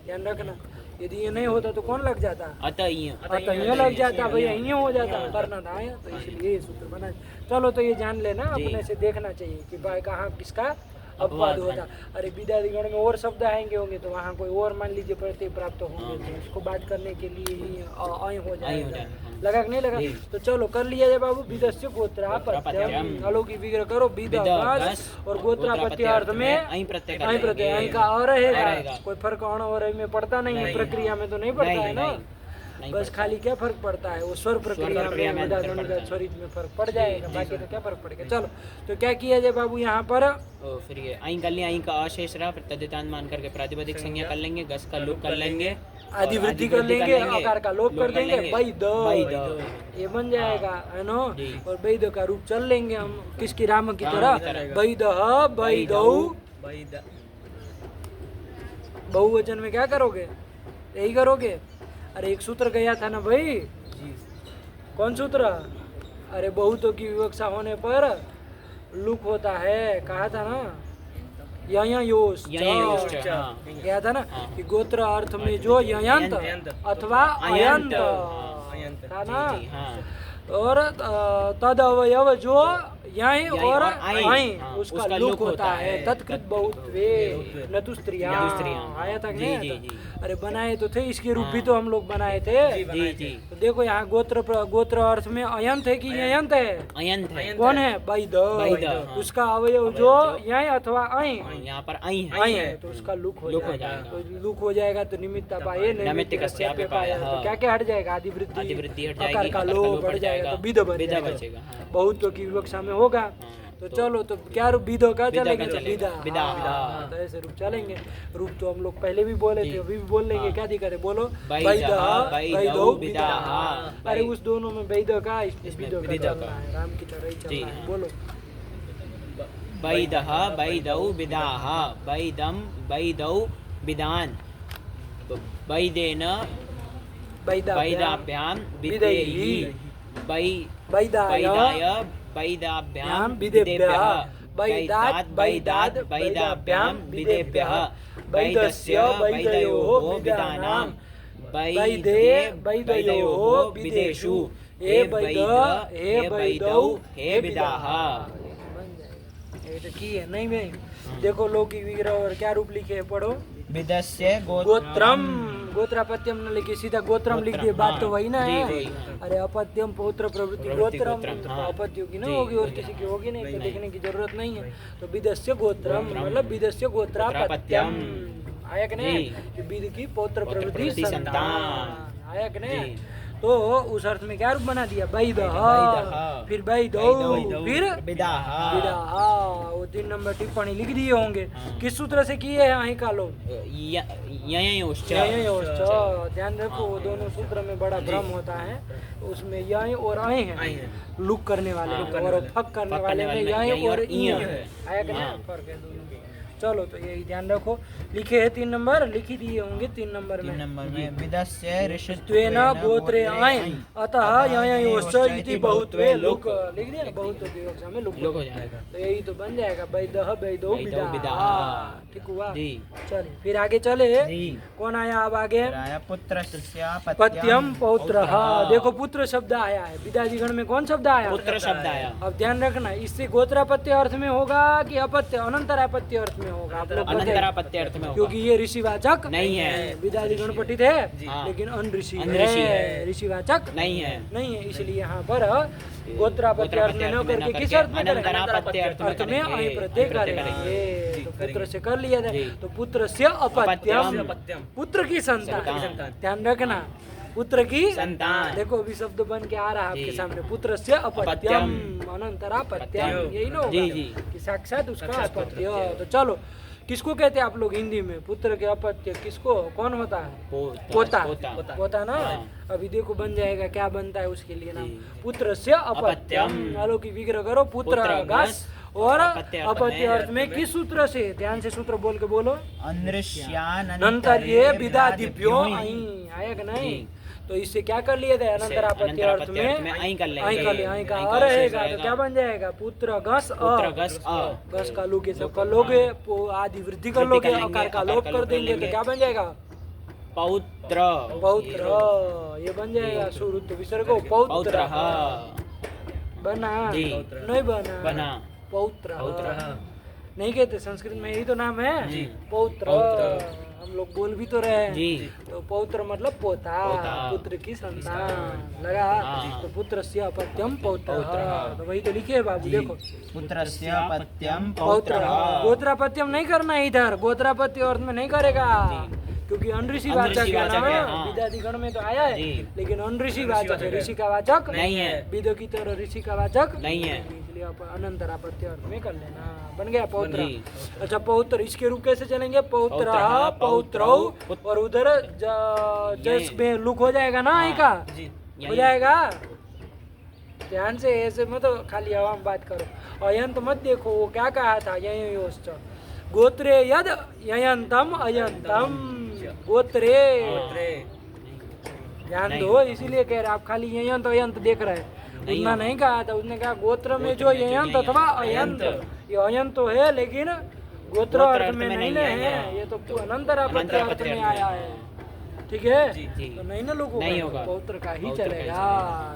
ध्यान रखना। यदि ये नहीं होता तो कौन लग जाता, अतः ये लग जाता भैया, ये हो जाता, करना था आया। तो इसलिए ये सूत्र बना। चलो तो ये जान लेना, जी। अपने से देखना चाहिए कि भाई कहाँ किसका अपवाद होता। अरे विदादिगण में और शब्द आएंगे होंगे तो वहाँ कोई और मान लीजिए प्रत्यय प्राप्त होंगे, तो इसको बात करने के लिए ही अय हो जाएगा। लगा कि नहीं लगा? तो चलो कर लिया जाए बाबू, विदस्य गोत्रापत्यम। अलौकिक विग्रह करो, विद गस और गोत्रापत्य अर्थ में अहीं प्रत्यय अहीं प्रत्यय, अहीं का अ रहेगा। कोई फर्क अण और अय में पड़ता नहीं है, प्रक्रिया में तो नहीं पड़ता है ना। बस खाली क्या फर्क पड़ता है, वो स्वर प्रक्रिया में स्वरित में फर्क पड़ जाएगा, बाकी तो क्या फर्क पड़ेगा। चलो तो क्या किया जाए बाबू यहाँ पर, फिर ये अहीं कर लिया, अहीं का अशेष रहा, फिर तद्धितांत मान करके प्रातिपदिक संज्ञा कर लेंगे, गस का लोप कर लेंगे, आदि वृद्धि कर लेंगे, आकार का लोप कर देंगे, वैद ये बन जाएगा, है ना। और वैद का रूप चल लेंगे हम किसकी, राम की तरह। वैद वैदौ, बहुवचन में क्या करोगे, यही करोगे। अरे एक सूत्र गया था ना भाई, कौन सूत्र, अरे बहुतों की विवक्षा होने पर लुक होता है, कहा था ना, योश गया था ना कि गोत्र अर्थ में जो यंत अथवा अयंत था ना, और तद अवयव जो यहीं और अहीं उसका लुक होता है। तत्कृत बहुत्वे न तु स्त्रियां, आया था कि नहीं? अरे बनाए तो थे, इसके रूप भी तो हम लोग बनाए थे। तो देखो यहाँ गोत्र अर्थ में अयंत है कि यंत है, अयंत है। कौन है, वैद, उसका अवयव जो यहीं अथवा अहीं, यहाँ पर अहीं अहीं है तो उसका लुक हो जाएगा। तो लुक हो जाएगा तो निमित्त पाए, निमित्त कस्यापि पाया, तो क्या क्या हट जाएगा, आदि वृद्धि हट आकार का लोप बढ़ जाएगा, तो विद बन जाएगा, बहुत की विवक्षा में होगा। तो चलो तो क्या रूप विदो का चलेंगे, विदा। तो ऐसे रूप चलेंगे। रूप तो हम लोग पहले भी बोले थे, अभी भी बोल लेंगे, क्या दिक्कत है, बोलो वैदौ विदा। अरे उस दोनों में वैद का, इसमें विदो का चलना है, राम की तरह ही चलना है। बोलो वैदः वैदौ विदाः, वैदं वैदौ विदान्, वैदेन वैदाभ्यां विदेहि, वैदाय वैदाभ्यां विदेभ्यः, वैदात् वैदाद् वैदाभ्यां विदेभ्यः, वैदस्य वैदयोः विदानां, वैदे वैदयोः विदेषु, हे वैद हे वैदौ हे विदाः। ये तो की है नहीं भाई। देखो लौकिक विग्रह और क्या रूप लिखे है, पढ़ो, विदस्य गोत्रम, गोत्रापत्यम न लिखे, सीधा गोत्रम लिख दिए, बात तो वही ना है। अरे अपत्यम पौत्र प्रवृत्ति गोत्रम, अपत्यों की ना होगी और किसी की होगी नहीं, तो लिखने की जरूरत नहीं है। तो विदस्य गोत्रम मतलब विदस्य गोत्रापत्यम, आया कि नहीं, कि विद की पौत्र प्रवृत्ति संतान, आया कि नहीं। तो उस अर्थ में क्या रूप बना दिया, वैदः, फिर वैदौ, फिर विदाः। वो 3 नंबर टिप्पणी लिख दिए होंगे, किस सूत्र से किए हैं, अहीं का लोग, ध्यान रखो। वो दोनों सूत्र में बड़ा भ्रम होता है, उसमें यहीं और अहीं है, लुक करने वाले और फक करने वाले में यहीं और ई है, आया कि नहीं, फर्क है दोनों में। चलो तो यही ध्यान रखो। लिखे है 3 नंबर, लिखी दिए होंगे 3 नंबर में। 3 नंबर में विदस्य ऋषित्वेन गोत्रे आयन अतः ययोश्च इति बहुत्वे लुक। लिख दिया ना, बहुत में लुक हो जाएगा। तो यही तो बन जाएगा वैदह वैदो वैदो विदा। विदा। ठीक हुआ जी। चलिए फिर आगे चले। कौन आया अब आगे? पुत्रस्य पत्यम पौत्र। देखो पुत्र शब्द आया है, विदादी गण में कौन शब्द आया? पुत्र शब्द आया। अब ध्यान रखना, इससे गोत्रापत्य अर्थ में होगा कि अपत्य अनंतरापत्य अर्थ में होगा? आप लोग बताइए। अनंतरापत्य अर्थ में होगा। क्योंकि ये ऋषिवाचक नहीं है। विदादी गण पठित है हाँ। लेकिन अनऋषि अनऋषि है, है। ऋषिवाचक नहीं है। नहीं है, इसलिए यहाँ पर गोत्रापत्य अर्थ में न करके किस अर्थ में अनंतरापत्य अर्थ में आई प्रत्यय करेंगे। तो पुत्र से कर लिया था, तो पुत्र से अपत्यम, पुत्र की संतान। ध्यान रखना, पुत्र की संतान। देखो अभी शब्द बन के आ रहा है आपके सामने, पुत्र से अपत्यम अनंतरापत्यम। यही ना होगा कि साक्षात उसका अपत्य। तो चलो किसको कहते हैं आप लोग हिंदी में? पुत्र के अपत्य किसको, कौन होता है? पोता। पोता ना। अभी देखो बन जाएगा, क्या बनता है उसके लिए नाम? पुत्र से अपत्यम। अलौकिक विग्रह करो, पुत्र गस और अपत्य अर्थ में किस सूत्र से? ध्यान से सूत्र बोल के बोलो। नंतर ये विदादिभ्यो आई आया कि नहीं? तो इससे क्या कर लिए थे? अनंतरापत्य अर्थ में आई कर ले, आई का अ रहेगा तो क्या बन जाएगा? पुत्र गस अ। गस का लोग सब कर लोगे, आदि वृद्धि कर लोगे, अकार का लोप कर देंगे तो क्या बन जाएगा? पौत्र। पौत्र ये बन जाएगा। सुरुत विसर्ग पौत्र बना नहीं बना पौत्र नहीं कहते संस्कृत में, यही तो नाम है पौत्र। हम लोग बोल भी तो रहे हैं। तो पौत्र मतलब पोता, पुत्र की संतान लगा। तो पुत्र से अपत्यम पौत्र, तो वही तो लिखे है बाबू। देखो पुत्रस्य अपत्यम पौत्र। गोत्रापत्यम नहीं करना है इधर, गोत्रापत्य अर्थ में नहीं करेगा क्योंकि अनऋषि वाचक है ना। विदादी गण में तो आया है लेकिन अनऋषि वाचक है, ऋषि का वाचक नहीं है। विदो की तरह ऋषि का वाचक नहीं है, इसलिए अनंतरापत्य अर्थ में कर लेना। बन गया पौत्र। अच्छा पौत्र, इसके रूप कैसे चलेंगे? पौत्र पौत्रौ, और उधर जस में लुक हो जाएगा ना, आई का हो जाएगा। ध्यान से ऐसे मत खाली हवा में बात करो। अयंत मत देखो, वो क्या कहा था? ययोश्च गोत्रे यद ययंतम अयंतम गोत्रे। ध्यान दो, इसीलिए कह रहे आप खाली ययंत अयंत देख रहे हैं। उतना नहीं कहा था, उसने कहा गोत्र में जो ययंत अथवा अयंत, ये अयंत तो है लेकिन गोत्र अर्थ में नहीं है, ये तो अनंतरापत्य अर्थ में आया है। ठीक है तो नहीं ना लोगों का पौत्र का ही चलेगा।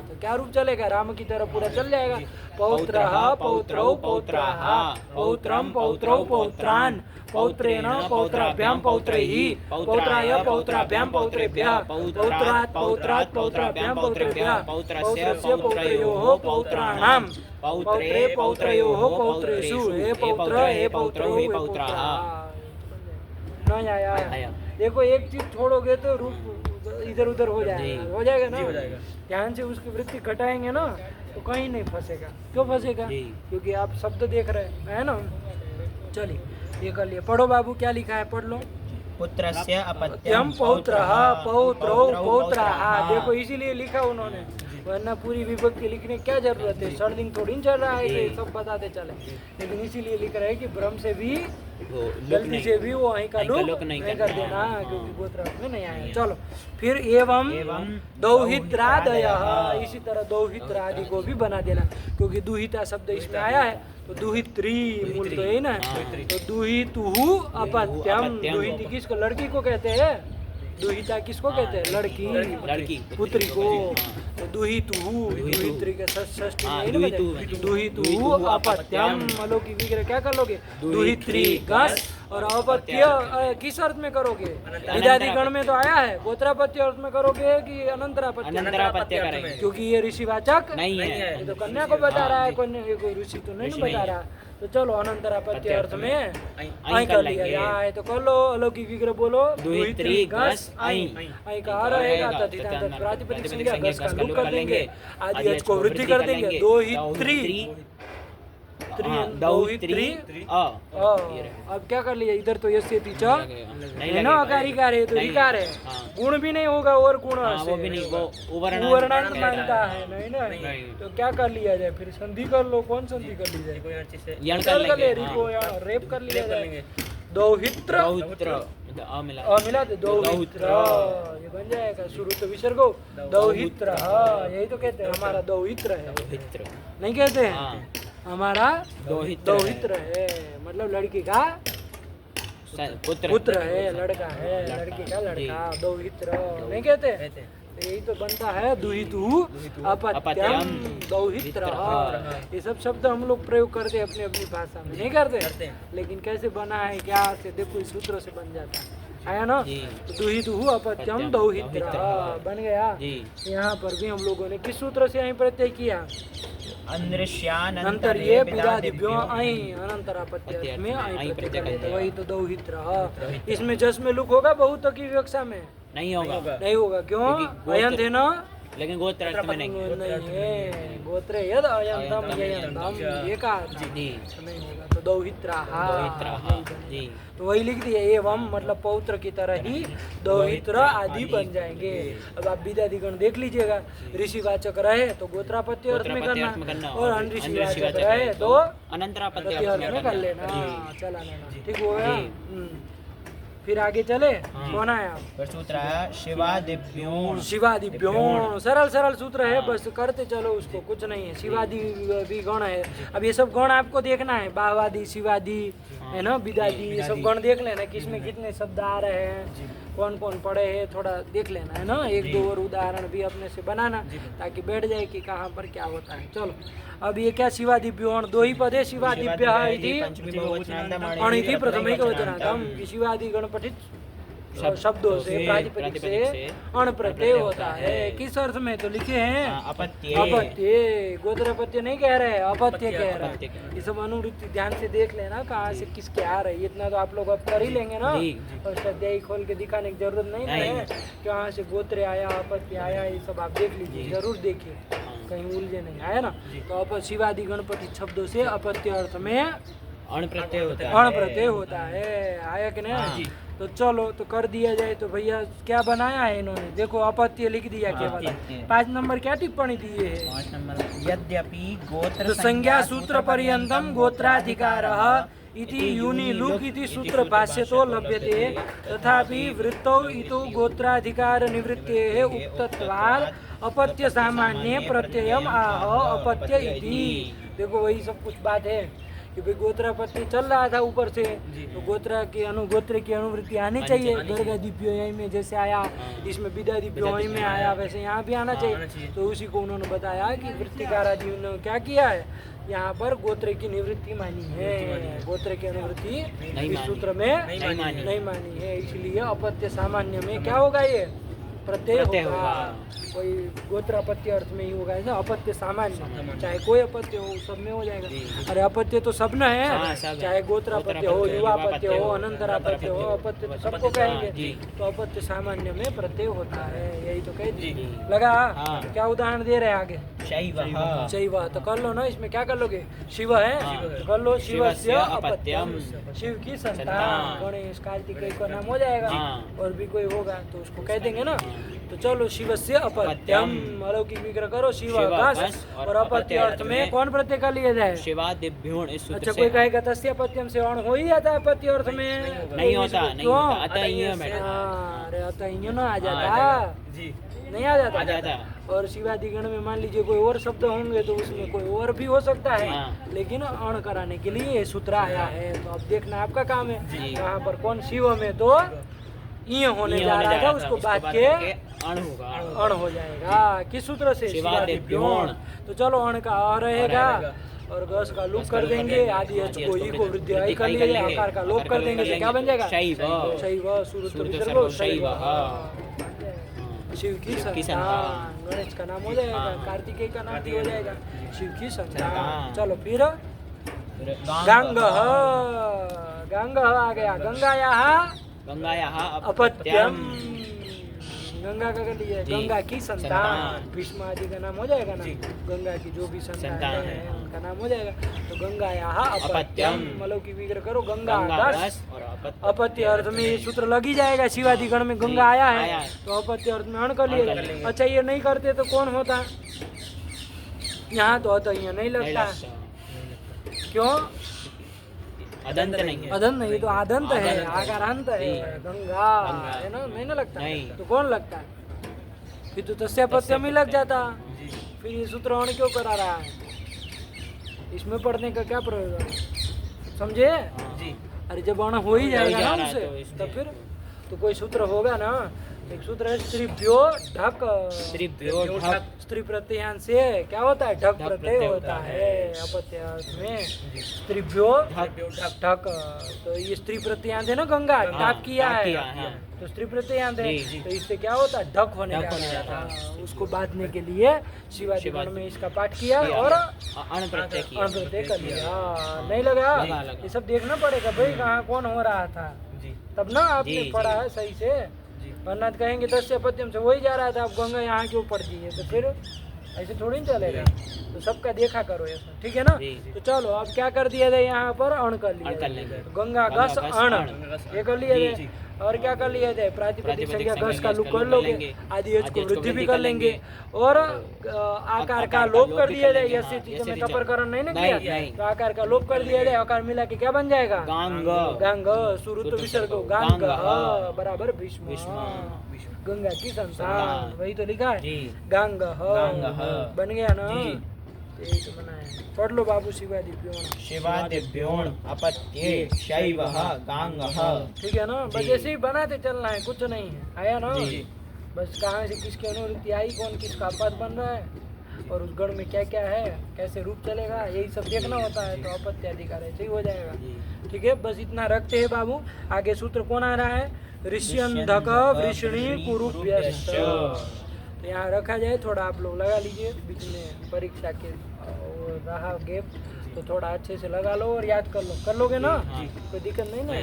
तो क्या रूप चलेगा? राम की तरह पूरा चल जाएगा। पौत्र पौत्रौ पौत्राः पौत्रम पौत्रौ पौत्रान पौत्रेण पौत्राभ्याम पौत्रैहि पौत्राय पौत्राभ्याम पौत्रेभ्यः पौत्रात् पौत्रात् पौत्राभ्याम पौत्रेभ्यः पौत्रस्य पौत्रयोः पौत्राणां पौत्रे पौत्रयोः पौत्रेषु हे पौत्र हे पौत्रौ हे पौत्राः। नहीं आया। देखो एक चीज छोड़ोगे तो रूप इधर उधर हो जाएगा ना। ध्यान से उसकी वृत्ति घटाएंगे ना तो कहीं नहीं फंसेगा। क्यों फंसेगा? क्योंकि आप शब्द देख रहे हैं ना। चलिए ये कर लिए। पढ़ो बाबू, क्या लिखा है पढ़ लो। पुत्रस्य अपत्यम पौत्रः पौत्रौ पौत्राः। देखो इसीलिए लिखा उन्होंने, वरना पूरी विभक्ति लिखने क्या जरूरत है? सर्दिंग थोड़ी चल रहा है कि सब बताते चले, लेकिन इसीलिए लिख रहे हैं कि भ्रम से भी गलती से भी वो अहीं का लोक नहीं कर देना, क्योंकि गोत्र में नहीं आया। चलो फिर एवं दौहित्रादयः, इसी तरह दौहित्रादि को भी बना देना, क्योंकि दुहिता शब्द इसमें आया है तो दुहित्री मूल तो यही ना है। तो दुहितुहु अपत्यम। दुहिती किसको? लड़की को कहते हैं। दुहिता किसको कहते हैं? लड़की पुत्री को। तो दुहितुहु दुहित्री के षष्ठी में दुहितुहु अपत्यम। अलौकिक विग्रह क्या कर लोगे? दुहित्री गस और अपत्य किस अर्थ में करोगे? विदादी गण में तो आया है। गोत्रापत्य अर्थ में करोगे कि अनंतरापत्य करेंगे? क्योंकि ये ऋषिवाचक नहीं है, तो कन्या को बता रहा है, कोई ऋषि तो नहीं बता रहा। तो चलो अनंतरापत्य अर्थ में आई कर लिया। यहाँ है तो कर लो। अलौकिक विग्रह बोलो। दुहित्री गस आई का आ रहेगा, तथितांत प्रातिपदिक संज्ञा गस का लुक कर देंगे, आदि एच को वृद्धि कर देंगे। दोहित्री अब क्या कर लिया? इधर तो यस्य तीचा है ना, अकारिकार है तो रिकार है, गुण भी नहीं होगा और गुण वर्णांत मानता है नहीं ना। तो क्या कर लिया जाए फिर? संधि कर लो। कौन संधि कर ली जाए? रेप कर लिया जाए। दौहित्र दौहित्र मतलब अ मिला मिला दे दौहित्र, ये बन जाएगा। शुरू तो विसर्ग हो, दौहित्र, यही तो कहते हैं हमारा दौहित्र है, दौहित्र नहीं कहते हैं हाँ हमारा दौहित्र दौहित्र है, मतलब लड़की का पुत्र पुत्र है, लड़का है, लड़की का लड़का, दौहित्र नहीं कहते। यही तो बनता है दुहितु अपत्यम दौहित्र। ये सब शब्द हम लोग प्रयोग करते हैं अपनी अपनी भाषा में, नहीं करते, लेकिन कैसे बना है क्या से देखो, इस सूत्र से बन जाता है, आया ना। तो दुहितु अपत्यम दौहित्र बन गया। यहाँ पर भी हम लोगों ने किस सूत्र से यहीं प्रत्यय किया, अंतर ये विदादिभ्यो ऐ अनंतरापत्य में ऐ प्रत्यय करते, वही तो दौहित्र। इसमें जस में लुक होगा बहुत की विवक्षा में नहीं होगा, नहीं होगा, क्यों, अयंत है ना, लेकिन गोत्र अर्थ में नहीं है, गोत्र यद अयंतम ययंतम ये का नहीं होगा, तो दौहित्र जी। तो वही लिख दिया, एवं मतलब पौत्र की तरह ही दौहित्र आदि बन जाएंगे। अब आप विदादिगण देख लीजिएगा, ऋषिवाचक रहे तो गोत्रापत्य अर्थ में करना, और अनऋषिवाचक रहे तो अनंतरापत्य अर्थ में कर लेना, चला लेना, ठीक हो गया। फिर आगे चले, कौन आया, सूत्र है शिवादिभ्यों, शिवादिभ्यों, सरल सरल सूत्र है, बस करते चलो उसको, कुछ नहीं है। शिवादि भी गण है, अब ये सब गण आपको देखना है, बाहवादि शिवादि है ना, विदादि, ये सब गण देख लेना किसमें कितने शब्द आ रहे हैं, कौन कौन पढ़े हैं, थोड़ा देख लेना है ना, एक दो और उदाहरण भी अपने से बनाना ताकि बैठ जाए कि कहाँ पर क्या होता है। चलो अब ये क्या, शिवादिभ्यो दो ही पद है, शिवादिभ्यः इति अणिति प्रथमैकवचनार्थम, शिवादि गण पठित शब्दों से प्रातिपदिक से अण प्रत्यय होता है। किस अर्थ में, तो लिखे हैं अपत्य, गोत्रपत्य नहीं कह रहे, अपत्य कह रहे हैं। ये सब अनुवृत्ति ध्यान से देख लेना कहाँ से किसके आ रही है, इतना तो आप लोग अब कर ही लेंगे ना, और अध्याय खोल के दिखाने की जरूरत नहीं है, कहाँ से गोत्र आया, अपत्य आया, ये सब आप देख लीजिए, जरूर देखिए कहीं उलझे नहीं, आया ना। तो शिवादि गणपति शब्दों से अपत्य अर्थ में अण प्रत्यय होता है, आया कि नहीं। तो चलो तो कर दिया जाए। तो भैया क्या बनाया है इन्होंने, देखो अपत्य लिख दिया केवल, 5 नंबर क्या टिप्पणी दी है, 5 नंबर यद्यपि गोत्र तो संज्ञा सूत्र पर्यंतम गोत्राधिकारः इति यूनि लुक इति सूत्र भाष्यतो लभ्यते, तथापि वृत्तौ इतो गोत्राधिकार निवृत्तेः उक्तत्वात् अपत्य सामान्ये प्रत्ययम आह अपत्य इति। देखो वही सब कुछ बात है कि भाई गोत्रापत्य चल रहा था ऊपर से, तो गोत्र की अनुवृत्ति आनी चाहिए, गर्गादिभ्यो में जैसे आया, इसमें विदादिभ्यो में आया, वैसे यहाँ भी आना चाहिए। तो उसी को उन्होंने बताया कि वृत्तिकार आदि उन्होंने क्या किया है, यहाँ पर गोत्र की निवृत्ति मानी है, गोत्र की अनुवृत्ति इस सूत्र में नहीं मानी है, इसलिए अपत्य सामान्य में क्या होगा, ये प्रत्यय होगा, कोई गोत्रापत्य अर्थ में ही होगा ना, अपत्य सामान्य, चाहे कोई अपत्य हो सब में हो जाएगा। अरे अपत्य तो सब न है, चाहे गोत्रापत्य हो, युवापत्य हो, अनंतरापत्य हो, अपत्य तो सबको कहेंगे, तो अपत्य सामान्य में प्रत्यय होता है, यही तो कह दी लगा। क्या उदाहरण दे रहे हैं आगे, शैव, तो कर लो ना, इसमें क्या कर लोगे, शिव है तो कर लो, शिवस्य अपत्यम, शिव की संतान, गणेश कार्तिकेय का नाम हो जाएगा, और भी कोई होगा तो उसको कह देंगे ना। तो चलो शिवस्य अपत्यम, अलौकिक विग्रह करो, शिव घस, और अपत्य अर्थ में कौन प्रत्यय का लिया जाए, शिवादिभ्यो। अच्छा कोई कहेगा तस्य अपत्यम से अण हो ही जाता है अपत्य अर्थ में, नहीं होता, अतः अरे अतः इन ना आ जाता, नहीं आ जाता। और शिवादिगण में मान लीजिए कोई और शब्द होंगे तो उसमें कोई और भी हो सकता है, लेकिन अण कराने के लिए ये सूत्र आया है। तो अब देखना आपका काम है, यहाँ पर कौन शिव में तो ये होने जा रहा था, उसको बात के अण हो जाएगा, किस सूत्र से, शिवादिभ्यो। तो चलो अण का अ रहेगा, और गस का लुक कर देंगे, आदि एच को ई को वृद्धि आई कर लिया, आकार का लोप कर देंगे, तो क्या बन जाएगा, शैव, सूर्य शैव, शिव की संतान, गणेश का नाम हो जाएगा, कार्तिकेय का नाम भी हो जाएगा, शिव की संतान। चलो फिर गंगः, गंगः आ गया, गंगायाः अपत्यम, गंगा का कर लीजिए, गंगा की संतान, भीष्म आदि का नाम हो जाएगा ना, गंगा की जो भी संतान है उनका नाम हो जाएगा। तो गंगायाः अपत्यम, मतलब की विग्रह करो, गंगा दस, अपत्य अर्थ में ये सूत्र लग ही जाएगा, शिवादिगण में गंगा आया है तो अपत्य अर्थ में अण कर लिएगा। अच्छा ये नहीं करते तो कौन होता, यहाँ तो अतः यहाँ नहीं लगता, क्यों, अदंत नहीं है। अदंत नहीं, तो आदंत है, आदंत है। आकारांत है, गंगा है ना, नहीं ना लगता? नहीं। तो कौन लगता है? फिर तो तस्यापत्यम ही लग जाता। फिर ये सूत्र अण क्यों करा रहा है? इसमें पढ़ने का क्या प्रयोजन है? समझे? जी। अरे जब अण हो ही जाएगा ना जा रहा है उनसे, तो इसमें- तब फिर तो कोई सूत्र होगा ना। एक सूत्र है स्त्रीभ्यो ढक। स्त्रीभ्यो ढक। स्त्री प्रत्ययान से क्या होता है? ढक ढक प्रत्यय प्रत्यय होता होता है अपत्य में। स्त्रीभ्यो ढक, तो ये स्त्री प्रत्ययान है ना, गंगा ढक किया ढक है, किया है, हाँ। तो स्त्री प्रत्ययान है, जी, जी। तो इससे क्या होता है? ढक होने ढक होने जाता जाता है। उसको बांधने के लिए शिवाजी शिवाजी में इसका पाठ किया किया। और अण प्रत्यय किया। अणप्रत्यय कर लिया। नहीं लगा? लगा, लगा। ये सब देखना पड़ेगा भाई, कहाँ कौन हो रहा था, जी। तब ना आपने जी, पढ़ा जी। है सही से। वरना तो कहेंगे 10 से पद्यम से वही जा रहा था, अब गंगा यहाँ क्यों पड़ दी है? तो फिर ऐसे थोड़ी ना चलेगा। तो सबका देखा करो ऐसा, ठीक है ना? जी, जी। तो चलो अब क्या कर दिया था यहाँ पर? अण कर अण कर लिया लेंगे। तो गंगा गंगा गस गस अण अण। ये कर लिया जी, जाए। जी। और क्या कर लिया जाए? प्रातिपदिक प्रातिपदिक संज्ञा संज्ञा गस का गस लुक का कर लुक लोगे, कर लेंगे। आदि एच को वृद्धि भी कर लेंगे, लेंगे। और आकार का लोप कर दिया जाए। यस्य चीज में तपरकरण नहीं ना नहीं, किया, नहीं। तो आकार का लोप कर दिया जाए, आकार मिला के क्या बन जाएगा? गांग। गांग सुरुत विसर्ग गांग गांग। बराबर भीष्म। भीष्म। गंगा की संतान, संतान। वही तो लिखा है। जी। गांग गांग। बन गया ना? जी। यही तो बना है। पढ़ लो बाबू शिवाजी प्योण। शिवादिभ्योण अपत्ये शैवः गांगः। ठीक है ना? बस जी। ऐसे ही बनाते चलना है, कुछ नहीं है। आया ना? जी। बस कहाँ से किसकी अनुवृत्ति आई, कौन किसका पद बन रहा है, और उस गण में क्या क्या है, कैसे रूप चलेगा, यही सब देखना होता है। तो अपत्य अधिकार ऐसे ही हो जाएगा। ठीक है, बस इतना रखते हैं बाबू। आगे सूत्र कौन आ रहा है? ऋष्यंधक वृषणी कुरुभ्यश्च। तो यहाँ रखा जाए, थोड़ा आप लोग लगा लीजिए, बीच में परीक्षा के और रहा गैप, तो थोड़ा अच्छे से लगा लो और याद कर लो। कर लोगे ना? कोई दिक्कत नहीं ना?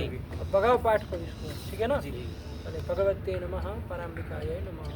अब भगाओ पाठ को इसको, ठीक है ना? चले, भगवते नमः, पराम्बिकायै नमः।